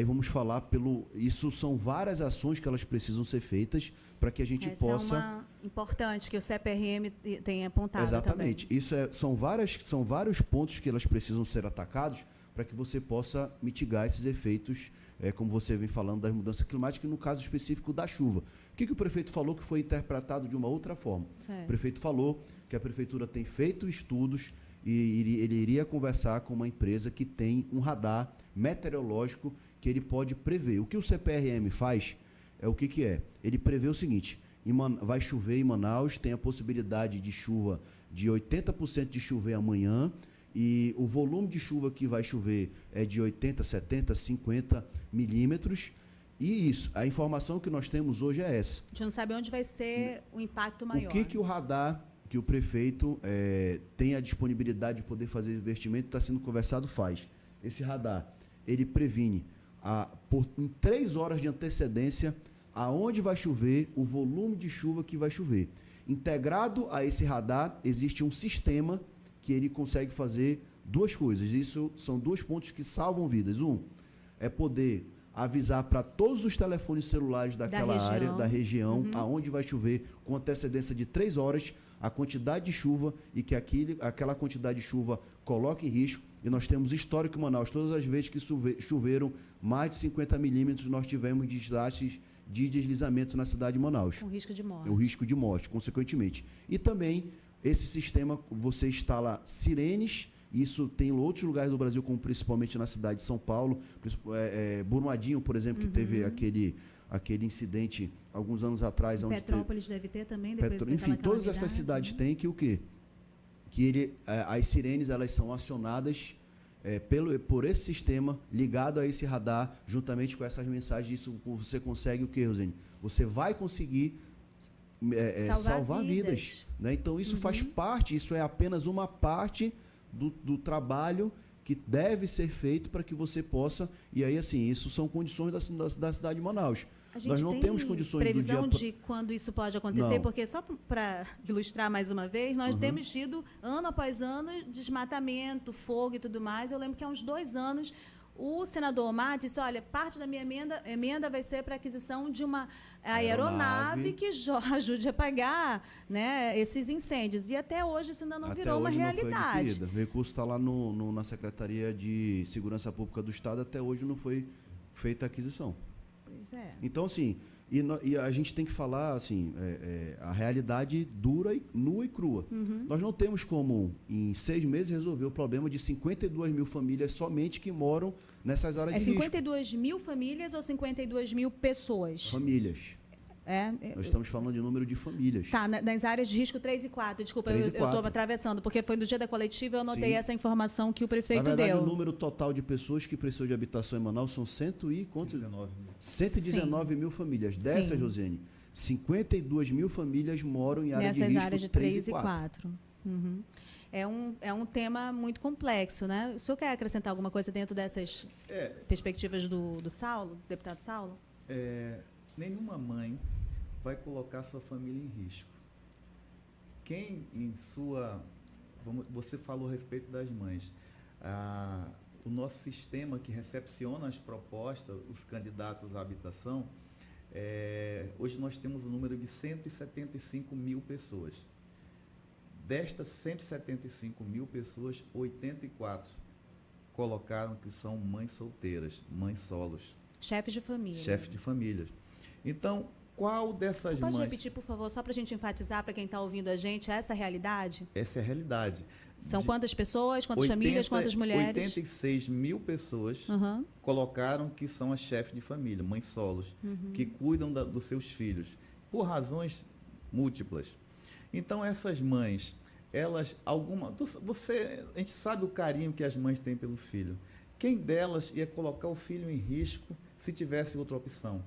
vamos falar isso são várias ações que elas precisam ser feitas para que a gente possa... É uma importante que o CPRM tem apontado. Exatamente. Também. Isso são vários pontos que elas precisam ser atacados para que você possa mitigar esses efeitos, como você vem falando, das mudanças climáticas, e no caso específico da chuva. O que o prefeito falou que foi interpretado de uma outra forma? Certo. O prefeito falou que a prefeitura tem feito estudos e ele iria conversar com uma empresa que tem um radar meteorológico que ele pode prever. O que o CPRM faz o que é? Ele prevê o seguinte: vai chover em Manaus, tem a possibilidade de chuva de 80% de chover amanhã, e o volume de chuva que vai chover é de 80, 70, 50 milímetros. E isso, a informação que nós temos hoje é essa. A gente não sabe onde vai ser o impacto maior. O que o radar, que o prefeito tem a disponibilidade de poder fazer investimento, está sendo conversado, faz. Esse radar, ele previne em 3 horas de antecedência aonde vai chover, o volume de chuva que vai chover. Integrado a esse radar, existe um sistema que ele consegue fazer duas coisas. Isso são 2 pontos que salvam vidas. Um é poder avisar para todos os telefones celulares daquela área, da região, aonde vai chover, com antecedência de 3 horas, a quantidade de chuva e que aquela quantidade de chuva coloque em risco. E nós temos histórico em Manaus, todas as vezes que choveram mais de 50 milímetros, nós tivemos desastres de deslizamento na cidade de Manaus. Com risco de morte. O risco de morte, consequentemente. E também, esse sistema, você instala sirenes. Isso tem em outros lugares do Brasil, como principalmente na cidade de São Paulo. Brumadinho, por exemplo, que teve aquele incidente alguns anos atrás. Petrópolis deve ter também, depois enfim, todas essas cidades têm que o quê? As sirenes, elas são acionadas por esse sistema ligado a esse radar, juntamente com essas mensagens. Isso você consegue o quê, Rosane? Você vai conseguir salvar vidas. Né? Então, isso faz parte, isso é apenas uma parte do trabalho que deve ser feito para que você possa... E aí, assim, isso são condições da cidade de Manaus. Nós não temos condições previsão de quando isso pode acontecer? Não. Porque, só para ilustrar mais uma vez, nós temos tido, ano após ano, desmatamento, fogo e tudo mais. Eu lembro que há uns 2 anos... O senador Omar disse, olha, parte da minha emenda vai ser para a aquisição de uma aeronave que ajude a apagar, né, esses incêndios. E até hoje isso ainda não virou uma realidade. O recurso está lá na Secretaria de Segurança Pública do Estado, até hoje não foi feita a aquisição. Pois é. Então, assim, e a gente tem que falar assim, a realidade dura, nua e crua. Nós não temos como, em 6 meses, resolver o problema de 52 mil famílias somente que moram nessas áreas de risco. 52 mil famílias ou 52 mil pessoas? Famílias. Nós estamos falando de número de famílias. Tá, nas áreas de risco 3 e 4. Desculpa, eu estou atravessando, porque foi no dia da coletiva, eu anotei essa informação que o prefeito deu. Na verdade, o número total de pessoas que precisam de habitação em Manaus são 119 mil famílias. Dessas, Rosane, 52 mil famílias moram em áreas de risco áreas de 3 e 4. É um tema muito complexo, né? O senhor quer acrescentar alguma coisa dentro dessas perspectivas do Saulo, deputado Saulo? Nenhuma mãe vai colocar sua família em risco. Você falou a respeito das mães. O nosso sistema que recepciona as propostas, os candidatos à habitação, hoje nós temos um número de 175 mil pessoas. Destas 175 mil pessoas, 84 colocaram que são mães solteiras, mães solos. Chefes de família. Chefes de famílias. Então, qual dessas mães... Você pode repetir, por favor, só para a gente enfatizar para quem está ouvindo a gente, essa realidade? Essa é a realidade. São quantas pessoas, quantas famílias, quantas mulheres? 86 mil pessoas colocaram que são as chefes de família, mães solos, que cuidam dos seus filhos, por razões múltiplas. Então, essas mães, a gente sabe o carinho que as mães têm pelo filho. Quem delas ia colocar o filho em risco se tivesse outra opção?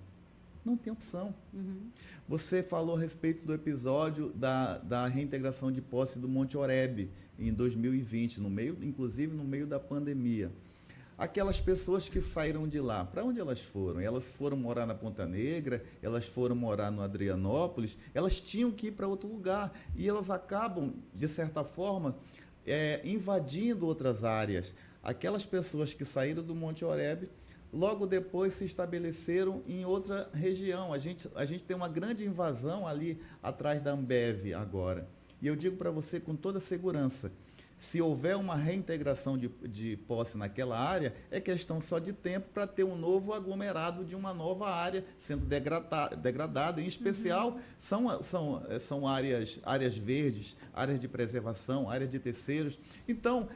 Não tem opção. Você falou a respeito do episódio da reintegração de posse do Monte Oreb em 2020, inclusive no meio da pandemia. Aquelas pessoas que saíram de lá, para onde elas foram? Elas foram morar na Ponta Negra, elas foram morar no Adrianópolis, elas tinham que ir para outro lugar e elas acabam, de certa forma, invadindo outras áreas. Aquelas pessoas que saíram do Monte Oreb, logo depois se estabeleceram em outra região. A gente tem uma grande invasão ali atrás da Ambev agora. E eu digo para você com toda segurança, se houver uma reintegração de posse naquela área, é questão só de tempo para ter um novo aglomerado de uma nova área sendo degradada. Em especial, são áreas verdes, áreas de preservação, áreas de terceiros. Então,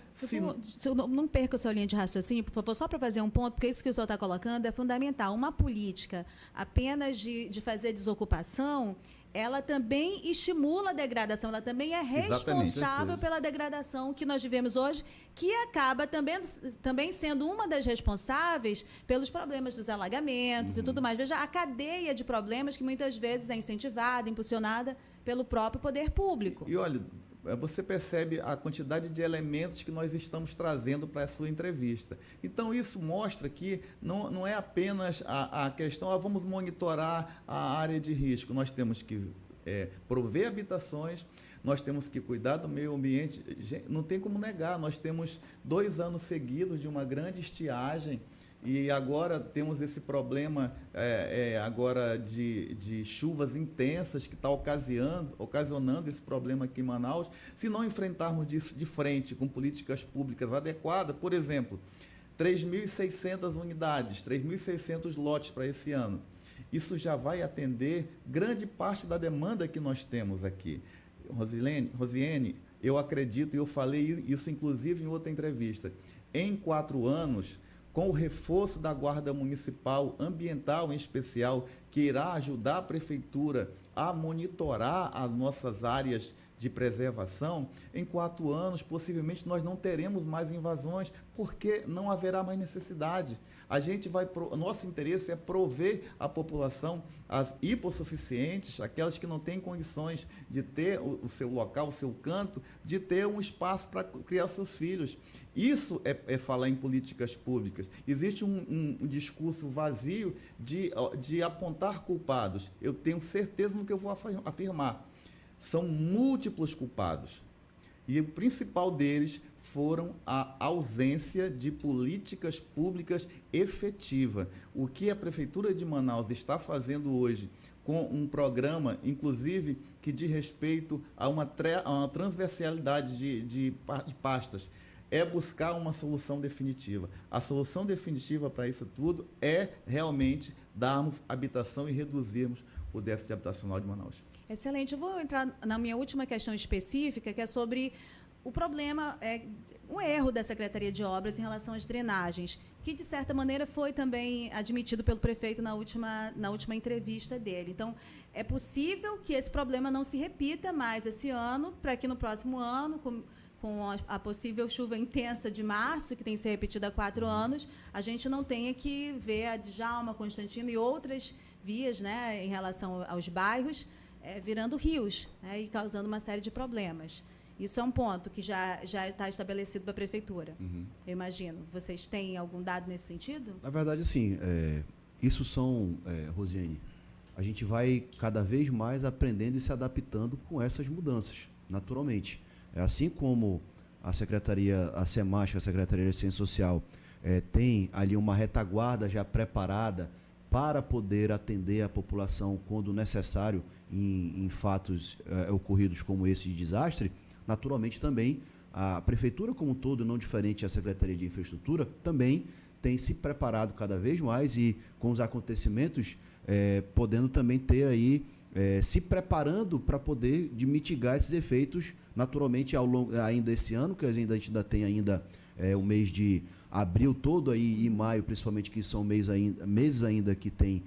não perca a sua linha de raciocínio, por favor, só para fazer um ponto, porque isso que o senhor está colocando é fundamental. Uma política apenas de fazer desocupação, ela também estimula a degradação, ela também é responsável pela degradação que nós vivemos hoje, que acaba também sendo uma das responsáveis pelos problemas dos alagamentos e tudo mais. Veja, a cadeia de problemas que muitas vezes é incentivada, impulsionada pelo próprio poder público. E olha, você percebe a quantidade de elementos que nós estamos trazendo para a sua entrevista. Então, isso mostra que não é apenas a questão, vamos monitorar a área de risco. Nós temos que prover habitações, nós temos que cuidar do meio ambiente. Não tem como negar, nós temos 2 anos seguidos de uma grande estiagem, e agora temos esse problema agora de chuvas intensas que está ocasionando esse problema aqui em Manaus. Se não enfrentarmos isso de frente com políticas públicas adequadas, por exemplo, 3.600 unidades, 3.600 lotes para esse ano, isso já vai atender grande parte da demanda que nós temos aqui. Rosiane, eu acredito, e eu falei isso inclusive em outra entrevista, em 4 anos, com o reforço da Guarda Municipal Ambiental, em especial, que irá ajudar a Prefeitura a monitorar as nossas áreas de preservação, em 4 anos, possivelmente, nós não teremos mais invasões, porque não haverá mais necessidade. Nosso interesse é prover à população as hipossuficientes, aquelas que não têm condições de ter o seu local, o seu canto, de ter um espaço para criar seus filhos. Isso é falar em políticas públicas. Existe um discurso vazio de apontar culpados. Eu tenho certeza no que eu vou afirmar. São múltiplos culpados. E o principal deles foram a ausência de políticas públicas efetivas. O que a Prefeitura de Manaus está fazendo hoje com um programa, inclusive, que diz respeito a uma transversalidade de pastas, é buscar uma solução definitiva. A solução definitiva para isso tudo é realmente darmos habitação e reduzirmos o déficit habitacional de Manaus. Excelente. Eu vou entrar na minha última questão específica, que é sobre o problema, o erro da Secretaria de Obras em relação às drenagens, que, de certa maneira, foi também admitido pelo prefeito na última entrevista dele. Então, é possível que esse problema não se repita mais esse ano, para que no próximo ano, com a possível chuva intensa de março, que tem se repetido há 4 anos, a gente não tenha que ver a Djalma, Constantino e outras vias, né, em relação aos bairros, virando rios, né, e causando uma série de problemas. Isso é um ponto que já está estabelecido para a Prefeitura, eu imagino. Vocês têm algum dado nesse sentido? Na verdade, sim. Isso são, Rosiane, a gente vai cada vez mais aprendendo e se adaptando com essas mudanças, naturalmente. Assim como a Secretaria, a SEMASC, a Secretaria de Assistência Social, tem ali uma retaguarda já preparada para poder atender a população quando necessário em fatos ocorridos como esse de desastre, naturalmente também a Prefeitura como um todo, não diferente a Secretaria de Infraestrutura, também tem se preparado cada vez mais e com os acontecimentos podendo também ter aí se preparando para poder mitigar esses efeitos naturalmente ao longo ainda esse ano, que a gente ainda tem o mês de abril todo aí, e maio principalmente, que são meses ainda que tem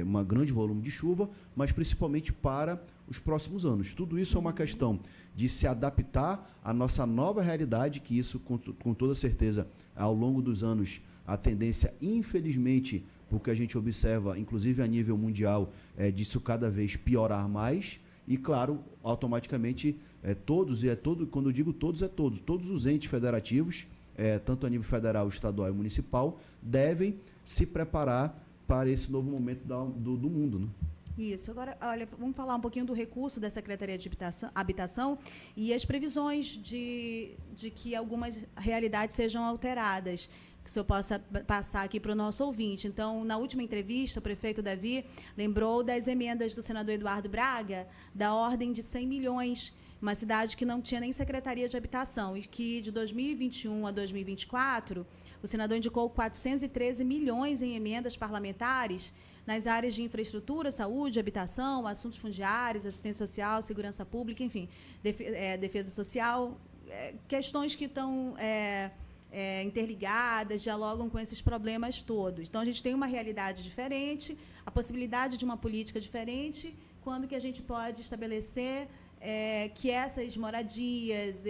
um grande volume de chuva, mas principalmente para os próximos anos. Tudo isso é uma questão de se adaptar à nossa nova realidade, que isso com toda certeza ao longo dos anos a tendência, infelizmente, porque a gente observa, inclusive a nível mundial, disso cada vez piorar mais. E, claro, automaticamente, quando eu digo todos, todos os entes federativos, tanto a nível federal, estadual e municipal, devem se preparar para esse novo momento do mundo, né? Isso. Agora, olha, vamos falar um pouquinho do recurso da Secretaria de Habitação e as previsões de que algumas realidades sejam alteradas, que o senhor possa passar aqui para o nosso ouvinte. Então, na última entrevista, o prefeito Davi lembrou das emendas do senador Eduardo Braga, da ordem de 100 milhões, uma cidade que não tinha nem Secretaria de Habitação, e que de 2021 a 2024, o senador indicou 413 milhões em emendas parlamentares nas áreas de infraestrutura, saúde, habitação, assuntos fundiários, assistência social, segurança pública, enfim, defesa social, questões que estão interligadas, dialogam com esses problemas todos. Então, a gente tem uma realidade diferente, a possibilidade de uma política diferente, quando que a gente pode estabelecer que essas moradias,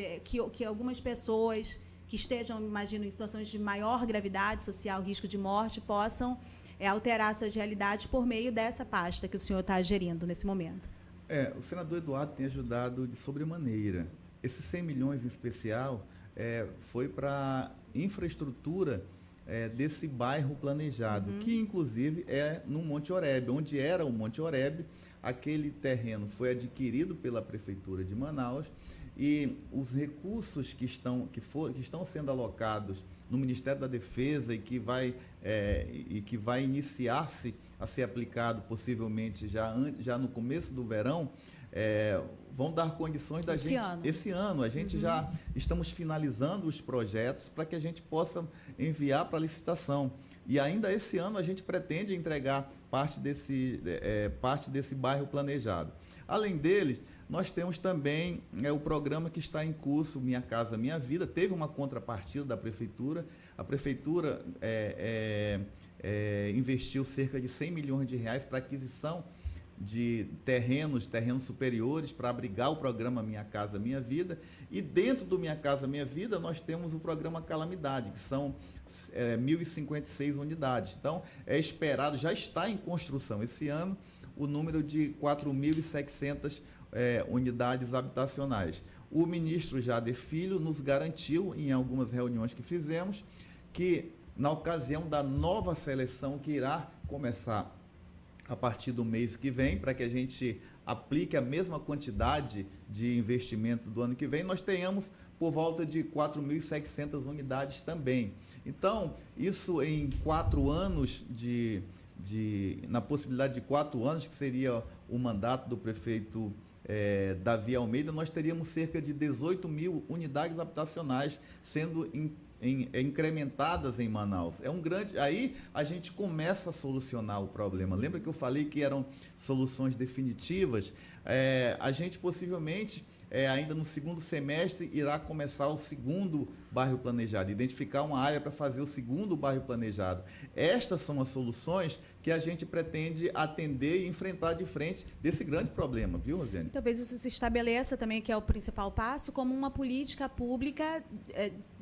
que algumas pessoas que estejam, imagino, em situações de maior gravidade social, risco de morte, possam alterar suas realidades por meio dessa pasta que o senhor está gerindo nesse momento. O senador Eduardo tem ajudado de sobremaneira. esses 100 milhões em especial foi para infraestrutura desse bairro planejado, que inclusive é no Monte Oreb, onde era o Monte Oreb. Aquele terreno foi adquirido pela Prefeitura de Manaus e os recursos que estão sendo alocados no Ministério da Defesa e que vai iniciar-se a ser aplicado possivelmente já no começo do verão, vão dar condições da gente. Esse ano a gente já estamos finalizando os projetos para que a gente possa enviar para licitação. E ainda esse ano a gente pretende entregar parte desse bairro planejado. Além deles, nós temos também o programa que está em curso, Minha Casa Minha Vida. Teve uma contrapartida da Prefeitura. A Prefeitura investiu cerca de 100 milhões de reais para aquisição de terrenos superiores para abrigar o programa Minha Casa Minha Vida. E dentro do Minha Casa Minha Vida nós temos o programa Calamidade, que são 1.056 unidades. Então é esperado, já está em construção esse ano, o número de 4.700 unidades habitacionais. O ministro Jader Filho nos garantiu, em algumas reuniões que fizemos, que na ocasião da nova seleção que irá começar a partir do mês que vem, para que a gente aplique a mesma quantidade de investimento do ano que vem, nós tenhamos por volta de 4.700 unidades também. Então, isso em 4 anos na possibilidade de 4 anos, que seria o mandato do prefeito Davi Almeida, nós teríamos cerca de 18 mil unidades habitacionais sendo incrementadas em Manaus. Aí a gente começa a solucionar o problema. Lembra que eu falei que eram soluções definitivas? A gente possivelmente, ainda no segundo semestre, irá começar o segundo bairro planejado, identificar uma área para fazer o segundo bairro planejado. Estas são as soluções que a gente pretende atender e enfrentar de frente desse grande problema, viu, Rosiane? Talvez isso se estabeleça também, que é o principal passo, como uma política pública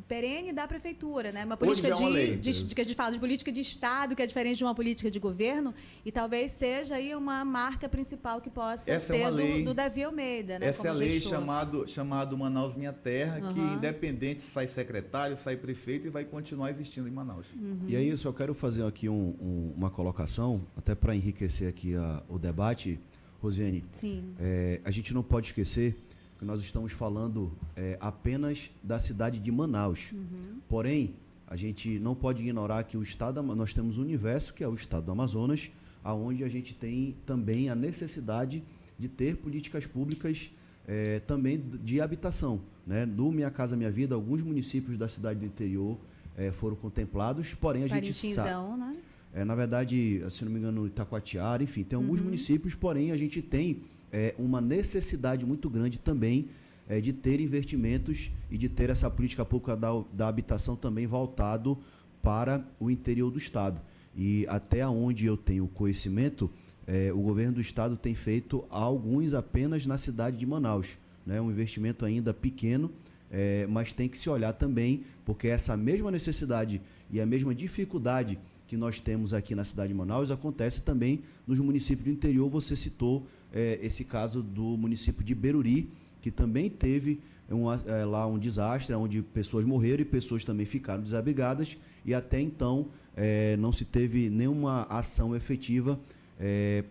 perene da Prefeitura, né? Uma política que a gente fala de política de Estado, que é diferente de uma política de governo, e talvez seja aí uma marca principal que possa ser do Davi Almeida, né? Essa é a lei chamado Manaus Minha Terra, que independente se sai secretário, sai prefeito, e vai continuar existindo em Manaus. E aí eu só quero fazer aqui uma colocação, até para enriquecer aqui o debate, Rosiane. Sim. A gente não pode esquecer que nós estamos falando apenas da cidade de Manaus. Porém, a gente não pode ignorar que nós temos um universo, que é o estado do Amazonas, onde a gente tem também a necessidade de ter políticas públicas também de habitação, né? No Minha Casa Minha Vida, alguns municípios da cidade do interior foram contemplados, porém a gente sabe, né? Na verdade, se não me engano, Itacoatiara, enfim, tem alguns municípios, porém a gente tem uma necessidade muito grande também de ter investimentos e de ter essa política pública da habitação também voltado para o interior do estado. E até onde eu tenho conhecimento, o governo do estado tem feito alguns apenas na cidade de Manaus, né? Um investimento ainda pequeno, mas tem que se olhar também, porque essa mesma necessidade e a mesma dificuldade que nós temos aqui na cidade de Manaus acontece também nos municípios do interior. Você citou esse caso do município de Beruri, que também teve lá um desastre, onde pessoas morreram e pessoas também ficaram desabrigadas, e até então não se teve nenhuma ação efetiva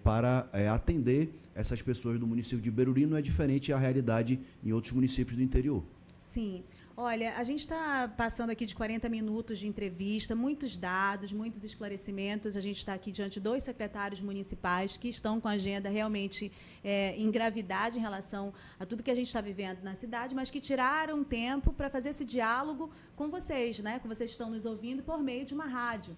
para atender essas pessoas do município de Beruri. Não é diferente a realidade em outros municípios do interior. Sim. Olha, a gente está passando aqui de 40 minutos de entrevista, muitos dados, muitos esclarecimentos. A gente está aqui diante de 2 secretários municipais que estão com a agenda realmente em gravidade em relação a tudo que a gente está vivendo na cidade, mas que tiraram tempo para fazer esse diálogo com vocês, né? Com vocês que estão nos ouvindo por meio de uma rádio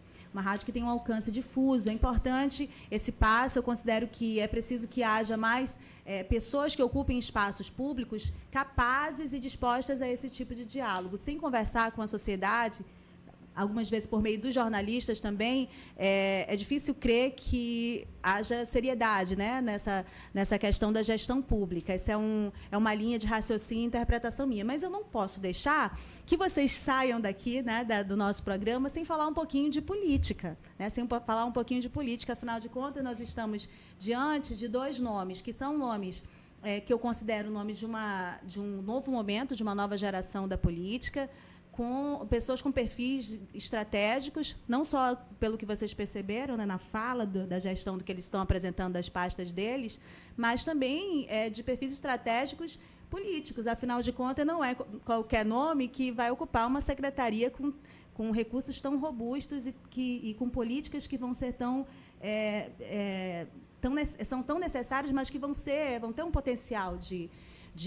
que tem um alcance difuso. É importante esse passo. Eu considero que é preciso que haja mais pessoas que ocupem espaços públicos capazes e dispostas a esse tipo de diálogo, sem conversar com a sociedade, algumas vezes por meio dos jornalistas também. É difícil crer que haja seriedade, né, nessa questão da gestão pública. Essa é uma linha de raciocínio e interpretação minha, mas eu não posso deixar que vocês saiam daqui, né, do nosso programa sem falar um pouquinho de política, né, sem falar um pouquinho de política. Afinal de contas, nós estamos diante de 2 nomes que são nomes que eu considero nomes de um novo momento, de uma nova geração da política, com pessoas com perfis estratégicos, não só pelo que vocês perceberam, né, na fala da gestão do que eles estão apresentando das pastas deles, mas também de perfis estratégicos políticos. Afinal de contas, não é qualquer nome que vai ocupar uma secretaria com recursos tão robustos e com políticas que vão ser são tão necessárias, mas que vão ter um potencial de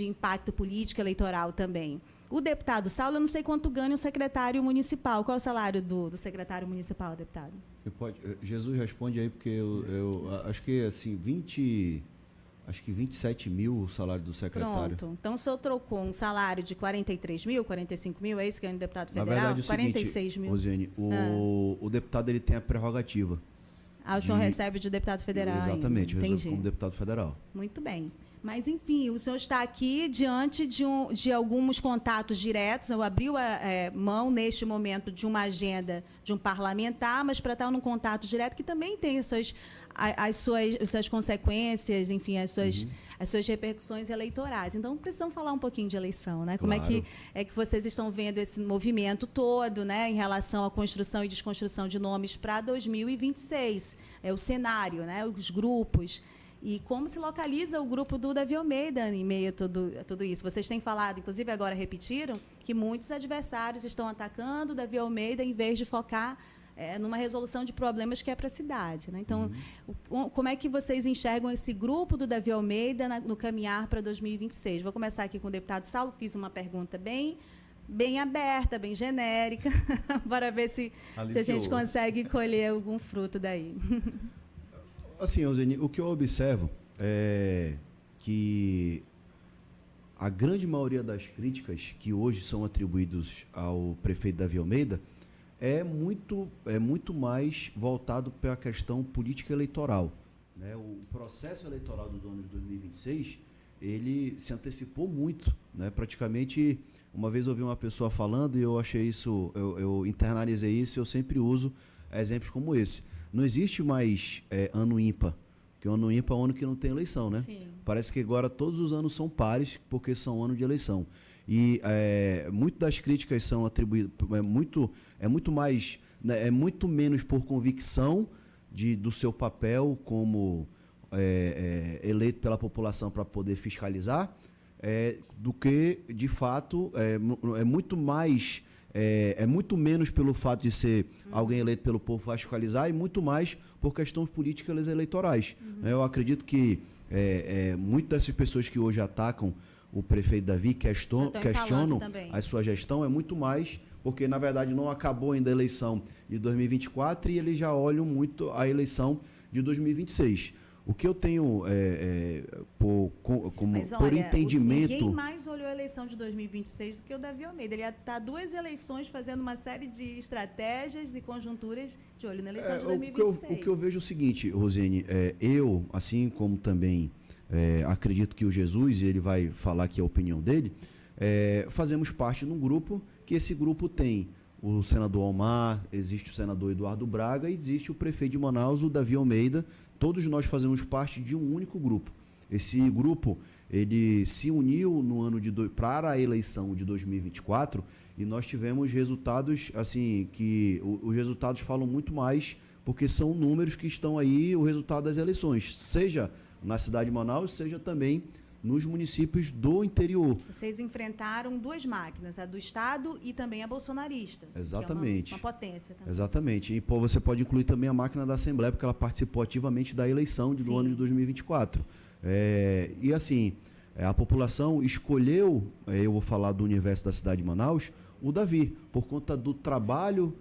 impacto político eleitoral também. O deputado Saulo, eu não sei quanto ganha o secretário municipal. Qual é o salário do secretário municipal, deputado? Você pode, Jesus responde aí, porque eu acho que assim, 27 mil o salário do secretário. Pronto. Então, o senhor trocou um salário de 43 mil, 45 mil, é isso que ganha o deputado federal? Na verdade, é o 46 seguinte, mil. Rosiane, o deputado ele tem a prerrogativa. O senhor recebe de deputado federal. Exatamente, eu resolvo Entendi. como deputado federal. Muito bem. Mas, enfim, o senhor está aqui diante de alguns contatos diretos. Eu abri mão, neste momento, de uma agenda de um parlamentar, mas para estar num contato direto que também tem as suas consequências, enfim, as suas repercussões eleitorais. Então, precisamos falar um pouquinho de eleição, né? Como Claro. é que vocês estão vendo esse movimento todo, né, em relação à construção e desconstrução de nomes para 2026? É o cenário, né, os grupos. E como se localiza o grupo do Davi Almeida em meio a tudo isso? Vocês têm falado, inclusive agora repetiram, que muitos adversários estão atacando o Davi Almeida em vez de focar numa resolução de problemas que é para a cidade, né? Então, como é que vocês enxergam esse grupo do Davi Almeida no caminhar para 2026? Vou começar aqui com o deputado Saulo. Fiz uma pergunta bem aberta, bem genérica, para ver se a gente consegue colher algum fruto daí. Assim, Eugênia, o que eu observo é que a grande maioria das críticas que hoje são atribuídas ao prefeito Davi Almeida é muito mais voltado para a questão política eleitoral, né? O processo eleitoral do ano de 2026, ele se antecipou muito, né? Praticamente, uma vez eu ouvi uma pessoa falando e eu achei isso, eu internalizei isso e eu sempre uso exemplos como esse. Não existe mais ano ímpar, porque o ano ímpar é um ano que não tem eleição, né? Sim. Parece que agora todos os anos são pares, porque são ano de eleição. E muito das críticas são atribuídas, muito mais, né, é muito menos por convicção do seu papel como eleito pela população para poder fiscalizar, do que, de fato, é muito mais... É muito menos pelo fato de ser alguém eleito pelo povo para fiscalizar e muito mais por questões políticas eleitorais. Eu acredito que muitas dessas pessoas que hoje atacam o prefeito Davi questionam a sua gestão, é muito mais porque, na verdade, não acabou ainda a eleição de 2024 e eles já olham muito a eleição de 2026. O que eu tenho por entendimento... Ninguém mais olhou a eleição de 2026 do que o Davi Almeida. Ele está 2 eleições fazendo uma série de estratégias e conjunturas de olho na eleição de 2026. O que eu vejo é o seguinte, Rosiane, eu, assim como também acredito que o Jesus, e ele vai falar aqui a opinião dele, fazemos parte de um grupo que esse grupo tem o senador Omar, existe o senador Eduardo Braga e existe o prefeito de Manaus, o Davi Almeida. Todos nós fazemos parte de um único grupo. Esse grupo, ele se uniu no ano para a eleição de 2024 e nós tivemos resultados, assim, que os resultados falam muito mais, porque são números que estão aí, o resultado das eleições, seja na cidade de Manaus, seja também nos municípios do interior. Vocês enfrentaram 2 máquinas, a do Estado e também a bolsonarista. Exatamente. Que é uma potência também. Exatamente. E você pode incluir também a máquina da Assembleia, porque ela participou ativamente da eleição do ano de 2024. E assim, a população escolheu, eu vou falar do universo da cidade de Manaus, o Davi, por conta do trabalho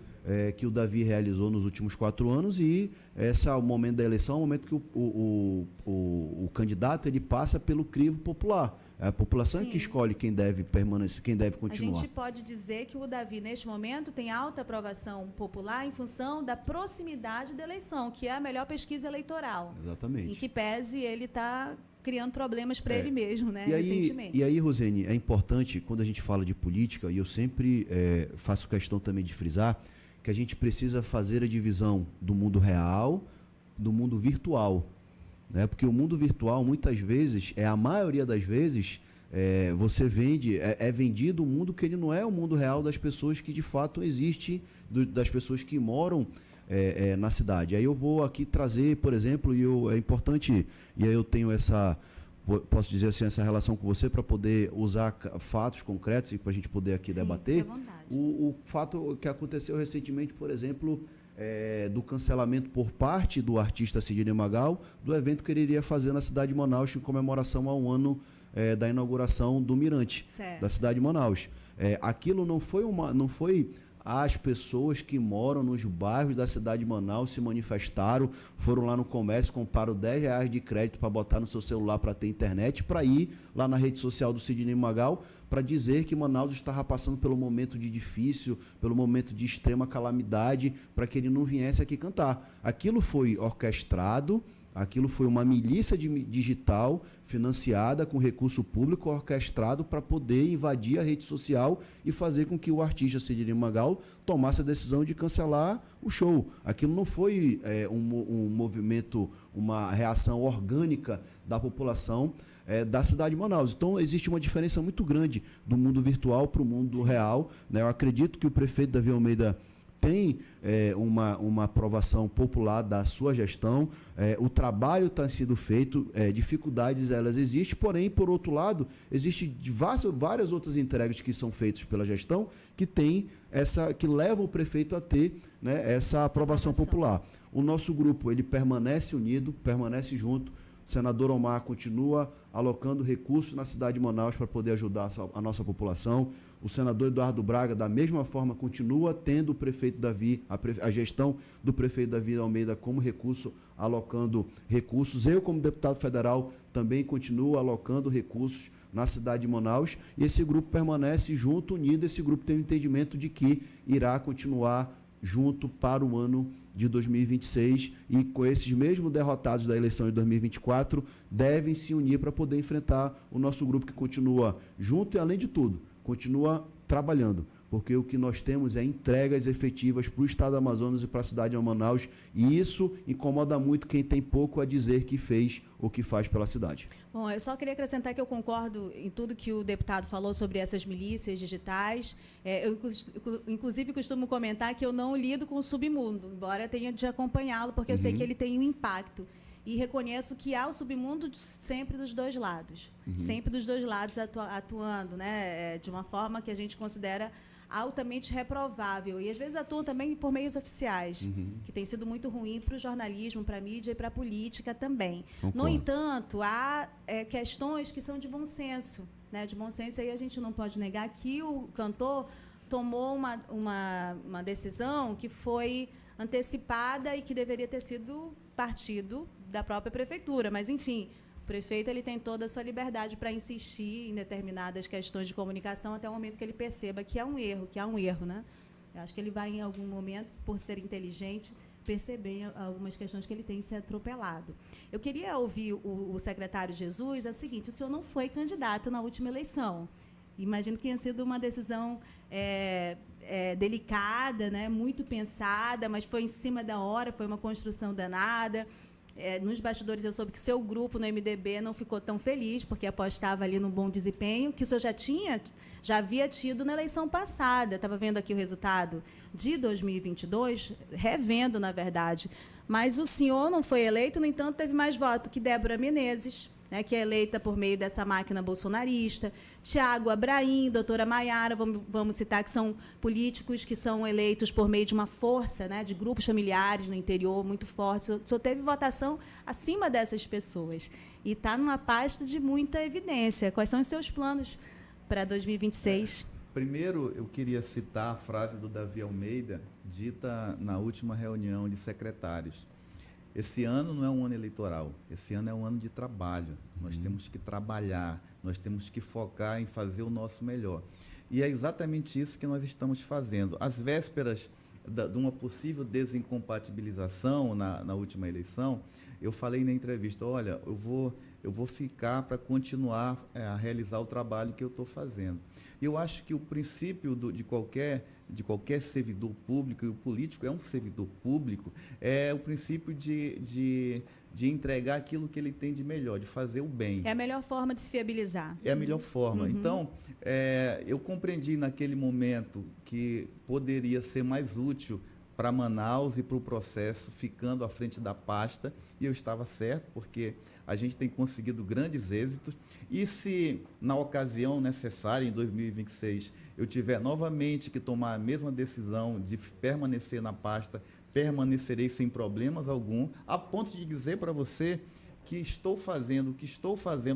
que o Davi realizou nos últimos 4 anos e esse é o momento da eleição, é o momento que o candidato ele passa pelo crivo popular. É a população que escolhe quem deve permanecer, quem deve continuar. A gente pode dizer que o Davi, neste momento, tem alta aprovação popular em função da proximidade da eleição, que é a melhor pesquisa eleitoral. Exatamente. Em que pese ele está criando problemas para ele mesmo, né, recentemente. E aí, Rosene, é importante, quando a gente fala de política, e eu sempre faço questão também de frisar, que a gente precisa fazer a divisão do mundo real, do mundo virtual. né? Porque o mundo virtual, muitas vezes, a maioria das vezes, você vende, é vendido um mundo que ele não é o mundo real das pessoas que de fato existem, das pessoas que moram na cidade. Aí eu vou aqui trazer, por exemplo, é importante, e aí eu tenho posso dizer assim, essa relação com você para poder usar fatos concretos e para a gente poder aqui debater. O fato que aconteceu recentemente, por exemplo, do cancelamento por parte do artista Sidney Magal do evento que ele iria fazer na cidade de Manaus em comemoração ao ano da inauguração do Mirante, da cidade de Manaus. Aquilo não foi as pessoas que moram nos bairros da cidade de Manaus se manifestaram, foram lá no comércio, compraram R$10 de crédito para botar no seu celular para ter internet, para ir lá na rede social do Sidney Magal, para dizer que Manaus estava passando pelo momento de difícil, pelo momento de extrema calamidade, para que ele não viesse aqui cantar. Aquilo foi orquestrado, aquilo foi uma milícia digital financiada com recurso público orquestrado para poder invadir a rede social e fazer com que o artista Sidney Magal tomasse a decisão de cancelar o show. Aquilo não foi um movimento, uma reação orgânica da população da cidade de Manaus. Então, existe uma diferença muito grande do mundo virtual para o mundo real, né? Eu acredito que o prefeito Davi Almeida tem uma aprovação popular da sua gestão, o trabalho está sendo feito, dificuldades elas existem, porém, por outro lado, existem várias outras entregas que são feitas pela gestão que levam o prefeito a ter, né, essa aprovação popular. O nosso grupo ele permanece unido, permanece junto. O senador Omar continua alocando recursos na cidade de Manaus para poder ajudar a nossa população. O senador Eduardo Braga, da mesma forma, continua tendo o prefeito Davi, a gestão do prefeito Davi Almeida como recurso, alocando recursos. Eu, como deputado federal, também continuo alocando recursos na cidade de Manaus. E esse grupo permanece junto, unido. Esse grupo tem o entendimento de que irá continuar junto para o ano de 2026 e com esses mesmos derrotados da eleição de 2024 devem se unir para poder enfrentar o nosso grupo que continua junto e, além de tudo, continua trabalhando, porque o que nós temos é entregas efetivas para o estado do Amazonas e para a cidade de Manaus, e isso incomoda muito quem tem pouco a dizer que fez ou que faz pela cidade. Bom, eu só queria acrescentar que eu concordo em tudo que o deputado falou sobre essas milícias digitais. Eu, inclusive, costumo comentar que eu não lido com o submundo, embora tenha de acompanhá-lo, porque eu sei que ele tem um impacto. E reconheço que há o submundo sempre dos dois lados. Sempre dos dois lados atuando, né? De uma forma que a gente considera altamente reprovável. E, às vezes, atuam também por meios oficiais, que tem sido muito ruim para o jornalismo, para a mídia e para a política também. Concordo. No entanto, há questões que são de bom senso. Né? De bom senso, aí a gente não pode negar que o cantor tomou uma decisão que foi antecipada e que deveria ter sido partido da própria prefeitura. Mas, enfim, o prefeito ele tem toda a sua liberdade para insistir em determinadas questões de comunicação até o momento que ele perceba que há um erro, né? Eu acho que ele vai, em algum momento, por ser inteligente, perceber algumas questões que ele tem se atropelado. Eu queria ouvir o secretário Jesus. É o seguinte: o senhor não foi candidato na última eleição. Imagino que tenha sido uma decisão delicada, né? Muito pensada, mas foi em cima da hora, foi uma construção danada. Nos bastidores eu soube que o seu grupo no MDB não ficou tão feliz, porque apostava ali num bom desempenho, que o senhor já havia tido na eleição passada. Estava vendo aqui o resultado de 2022, revendo, na verdade. Mas o senhor não foi eleito, no entanto, teve mais voto que Débora Menezes, né, que é eleita por meio dessa máquina bolsonarista, Tiago Abraim, doutora Maiara, vamos citar, que são políticos que são eleitos por meio de uma força, né, de grupos familiares no interior muito fortes. O senhor teve votação acima dessas pessoas e está numa pasta de muita evidência. Quais são os seus planos para 2026? Primeiro, eu queria citar a frase do Davi Almeida, dita na última reunião de secretários. Esse ano não é um ano eleitoral, esse ano é um ano de trabalho. Nós temos que trabalhar, nós temos que focar em fazer o nosso melhor. E é exatamente isso que nós estamos fazendo. Às vésperas de uma possível desincompatibilização na última eleição, eu falei na entrevista, olha, eu vou ficar para continuar a realizar o trabalho que eu estou fazendo. E eu acho que o princípio de qualquer servidor público, e o político é um servidor público, é o princípio de entregar aquilo que ele tem de melhor, de fazer o bem. É a melhor forma de se viabilizar. É a melhor forma. Então, eu compreendi naquele momento que poderia ser mais útil para Manaus e para o processo, ficando à frente da pasta, e eu estava certo, porque a gente tem conseguido grandes êxitos, e se na ocasião necessária, em 2026, eu tiver novamente que tomar a mesma decisão de permanecer na pasta, permanecerei sem problemas algum, a ponto de dizer para você que estou fazendo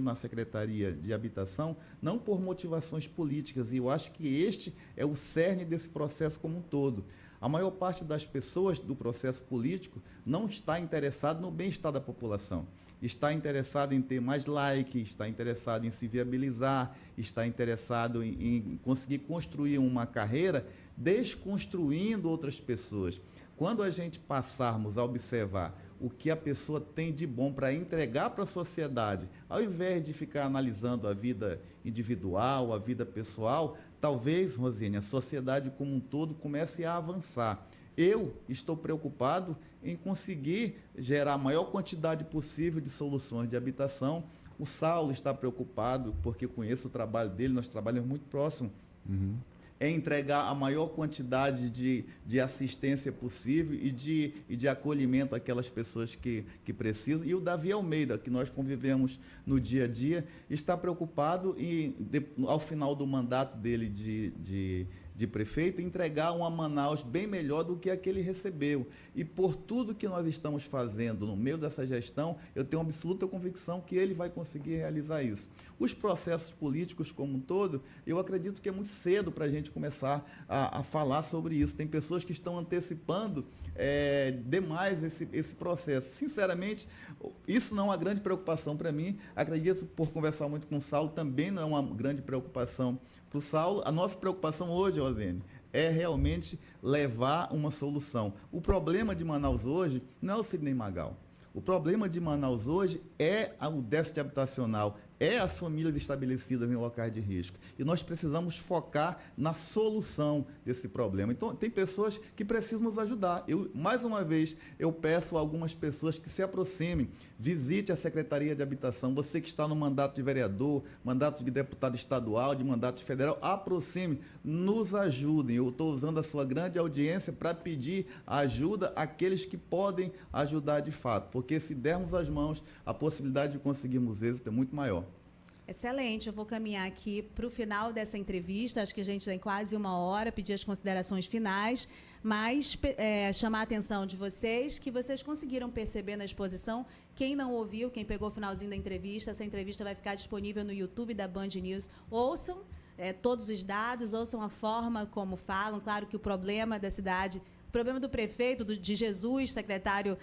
na Secretaria de Habitação, não por motivações políticas, e eu acho que este é o cerne desse processo como um todo. A maior parte das pessoas do processo político não está interessado no bem-estar da população, está interessado em ter mais like, está interessado em se viabilizar, está interessado em conseguir construir uma carreira desconstruindo outras pessoas. Quando a gente passarmos a observar o que a pessoa tem de bom para entregar para a sociedade, ao invés de ficar analisando a vida individual, a vida pessoal, talvez, Rosine, a sociedade como um todo comece a avançar. Eu estou preocupado em conseguir gerar a maior quantidade possível de soluções de habitação. O Saulo está preocupado, porque conheço o trabalho dele, nós trabalhamos muito próximo. É entregar a maior quantidade de assistência possível e de acolhimento àquelas pessoas que precisam. E o Davi Almeida, que nós convivemos no dia a dia, está preocupado em, ao final do mandato dele de prefeito, entregar uma Manaus bem melhor do que a que ele recebeu. E por tudo que nós estamos fazendo no meio dessa gestão, eu tenho absoluta convicção que ele vai conseguir realizar isso. Os processos políticos como um todo, eu acredito que é muito cedo para a gente começar a falar sobre isso. Tem pessoas que estão antecipando demais esse processo. Sinceramente, isso não é uma grande preocupação para mim. Acredito, por conversar muito com o Saulo, também não é uma grande preocupação para o Saulo. A nossa preocupação hoje, Rosine, é realmente levar uma solução. O problema de Manaus hoje não é o Sidney Magal. O problema de Manaus hoje é o déficit habitacional, é as famílias estabelecidas em locais de risco. E nós precisamos focar na solução desse problema. Então, tem pessoas que precisam nos ajudar. Mais uma vez, eu peço a algumas pessoas que se aproximem, visite a Secretaria de Habitação. Você que está no mandato de vereador, mandato de deputado estadual, de mandato federal, aproxime, nos ajudem. Eu estou usando a sua grande audiência para pedir ajuda àqueles que podem ajudar de fato, porque se dermos as mãos, a possibilidade de conseguirmos êxito é muito maior. Excelente, eu vou caminhar aqui para o final dessa entrevista, acho que a gente tem quase 1 hora, pedir as considerações finais, mas chamar a atenção de vocês, que vocês conseguiram perceber na exposição. Quem não ouviu, quem pegou o finalzinho da entrevista, essa entrevista vai ficar disponível no YouTube da Band News. Ouçam todos os dados, ouçam a forma como falam. Claro que o problema da cidade, o problema do prefeito, de Jesus, secretário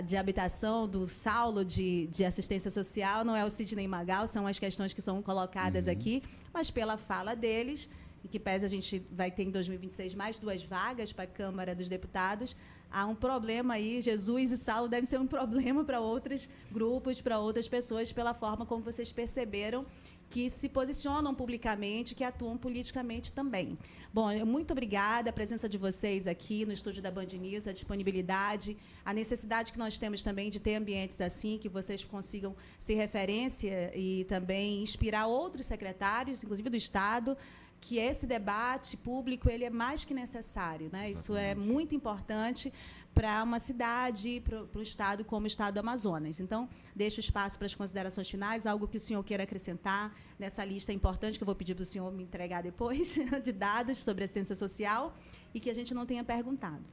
de Habitação, do Saulo de Assistência Social, não é o Sidney Magal, são as questões que são colocadas aqui, mas pela fala deles, e que pese a gente vai ter em 2026 mais 2 vagas para a Câmara dos Deputados, há um problema aí. Jesus e Saulo devem ser um problema para outros grupos, para outras pessoas, pela forma como vocês perceberam que se posicionam publicamente, que atuam politicamente também. Bom, muito obrigada a presença de vocês aqui no estúdio da Band News, a disponibilidade, a necessidade que nós temos também de ter ambientes assim, que vocês consigam ser referência e também inspirar outros secretários, inclusive do Estado, que esse debate público ele é mais que necessário, né? Isso é muito importante para uma cidade, para o Estado como o Estado do Amazonas. Então, deixo espaço para as considerações finais, algo que o senhor queira acrescentar nessa lista importante, que eu vou pedir para o senhor me entregar depois, de dados sobre assistência social, e que a gente não tenha perguntado.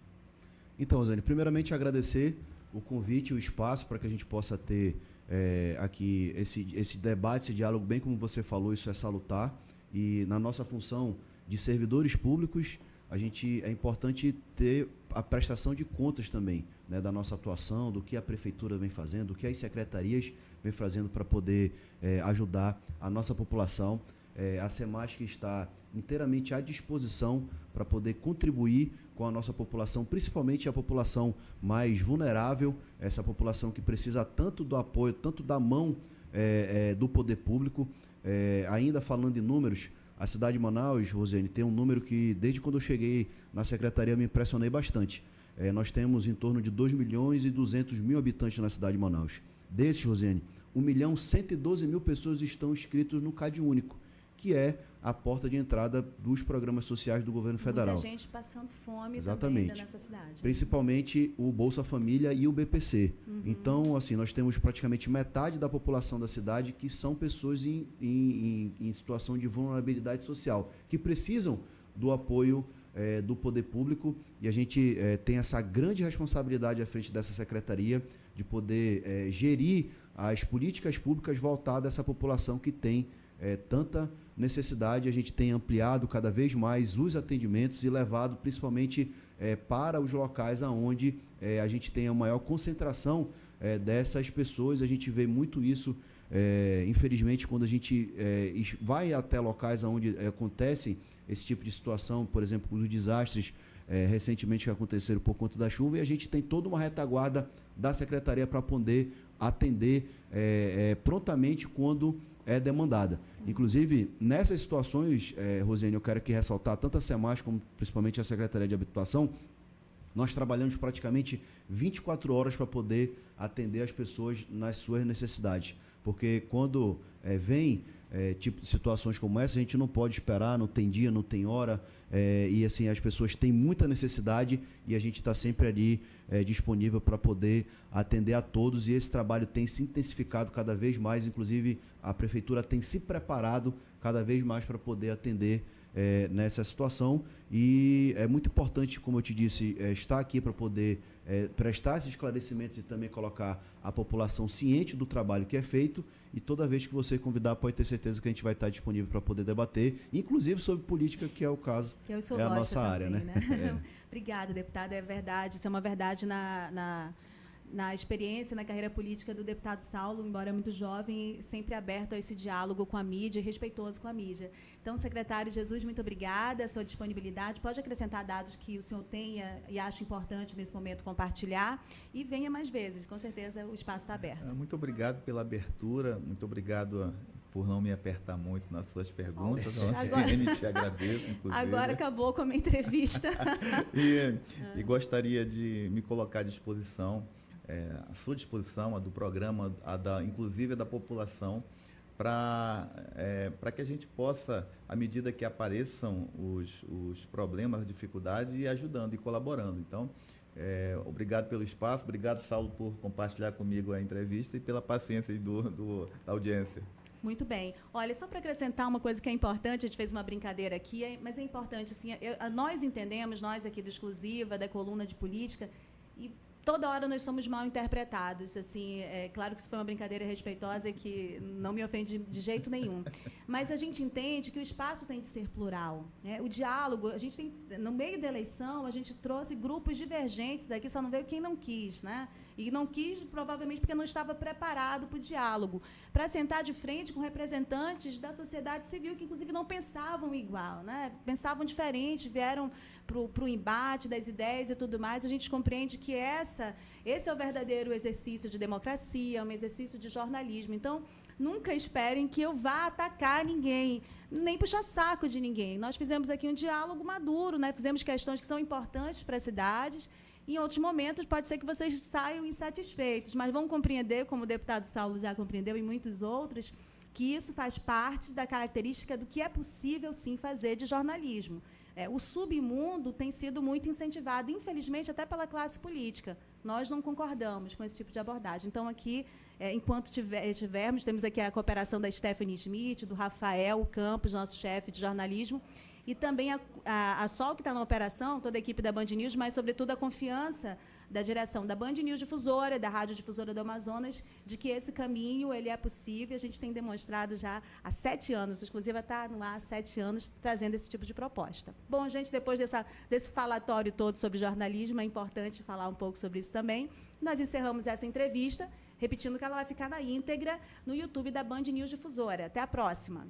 Então, Rosane, primeiramente agradecer o convite, o espaço para que a gente possa ter aqui esse debate, esse diálogo, bem como você falou, isso é salutar. E na nossa função de servidores públicos, é importante ter a prestação de contas também, né, da nossa atuação, do que a prefeitura vem fazendo, do que as secretarias vem fazendo para poder ajudar a nossa população. A SEMASC está inteiramente à disposição para poder contribuir com a nossa população, principalmente a população mais vulnerável, essa população que precisa tanto do apoio, tanto da mão do poder público. Ainda falando em números, a cidade de Manaus, Rosiane, tem um número que desde quando eu cheguei na secretaria me impressionei bastante. Nós temos em torno de 2.200.000 habitantes na cidade de Manaus. Desses, Rosiane, 1.112.000 pessoas estão inscritas no CadÚnico, que é a porta de entrada dos programas sociais do governo federal. Muita gente passando fome Exatamente. também nessa cidade. Principalmente o Bolsa Família e o BPC. Então, assim, nós temos praticamente metade da população da cidade que são pessoas em situação de vulnerabilidade social, que precisam do apoio do poder público, e a gente tem essa grande responsabilidade à frente dessa secretaria de poder gerir as políticas públicas voltadas a essa população que tem tanta necessidade. A gente tem ampliado cada vez mais os atendimentos e levado principalmente para os locais onde a gente tem a maior concentração dessas pessoas. A gente vê muito isso, infelizmente, quando a gente vai até locais onde acontecem esse tipo de situação, por exemplo, os desastres recentemente que aconteceram por conta da chuva, e a gente tem toda uma retaguarda da secretaria para poder atender prontamente quando é demandada. Inclusive, nessas situações, Rosiane, eu quero aqui ressaltar tanto a SEMASC como principalmente a Secretaria de Habitação. Nós trabalhamos praticamente 24 horas para poder atender as pessoas nas suas necessidades. Porque quando vem tipo de situações como essa, a gente não pode esperar, não tem dia, não tem hora, e assim, as pessoas têm muita necessidade e a gente está sempre ali disponível para poder atender a todos, e esse trabalho tem se intensificado cada vez mais. Inclusive, a Prefeitura tem se preparado cada vez mais para poder atender nessa situação, e é muito importante, como eu te disse, estar aqui para poder prestar esses esclarecimentos e também colocar a população ciente do trabalho que é feito. E toda vez que você convidar, pode ter certeza que a gente vai estar disponível para poder debater, inclusive sobre política, que é o caso, que é a nossa área, também, né? Obrigada, deputada, é verdade, isso é uma verdade na experiência, na carreira política do deputado Saulo, embora muito jovem, sempre aberto a esse diálogo com a mídia e respeitoso com a mídia. Então, secretário Jesus, muito obrigada, a sua disponibilidade. Pode acrescentar dados que o senhor tenha e acha importante nesse momento compartilhar, e venha mais vezes, com certeza o espaço está aberto. Muito obrigado pela abertura, muito obrigado por não me apertar muito nas suas perguntas. Agora, te agradeço, inclusive. Agora acabou com a minha entrevista. E gostaria de me colocar à disposição, à sua disposição, a do programa, inclusive a da população, para que a gente possa, à medida que apareçam os problemas, as dificuldades, ir ajudando e colaborando. Então, obrigado pelo espaço, obrigado, Saulo, por compartilhar comigo a entrevista e pela paciência da audiência. Muito bem. Olha, só para acrescentar uma coisa que é importante, a gente fez uma brincadeira aqui, mas é importante, assim, nós entendemos, nós aqui do Exclusiva, da coluna de política, e toda hora nós somos mal interpretados. Assim, claro que isso foi uma brincadeira respeitosa e que não me ofende de jeito nenhum. Mas a gente entende que o espaço tem de ser plural, né? O diálogo, a gente tem, no meio da eleição, a gente trouxe grupos divergentes aqui, só não veio quem não quis, né? E não quis, provavelmente, porque não estava preparado para o diálogo, para sentar de frente com representantes da sociedade civil, que, inclusive, não pensavam igual, né? Pensavam diferente, vieram para o embate das ideias e tudo mais. A gente compreende que esse é o verdadeiro exercício de democracia, um exercício de jornalismo. Então, nunca esperem que eu vá atacar ninguém, nem puxar saco de ninguém. Nós fizemos aqui um diálogo maduro, né? Fizemos questões que são importantes para as cidades. Em outros momentos, pode ser que vocês saiam insatisfeitos, mas vão compreender, como o deputado Saulo já compreendeu, e muitos outros, que isso faz parte da característica do que é possível, sim, fazer de jornalismo. O submundo tem sido muito incentivado, infelizmente, até pela classe política. Nós não concordamos com esse tipo de abordagem. Então, aqui, enquanto tivermos, temos aqui a cooperação da Stephanie Schmidt, do Rafael Campos, nosso chefe de jornalismo, e também a Sol, que está na operação, toda a equipe da Band News, mas, sobretudo, a confiança da direção da Band News Difusora, da Rádio Difusora do Amazonas, de que esse caminho ele é possível. A gente tem demonstrado já há 7 anos, a Exclusiva está no ar há 7 anos, trazendo esse tipo de proposta. Bom, gente, depois desse falatório todo sobre jornalismo, é importante falar um pouco sobre isso também. Nós encerramos essa entrevista, repetindo que ela vai ficar na íntegra no YouTube da Band News Difusora. Até a próxima.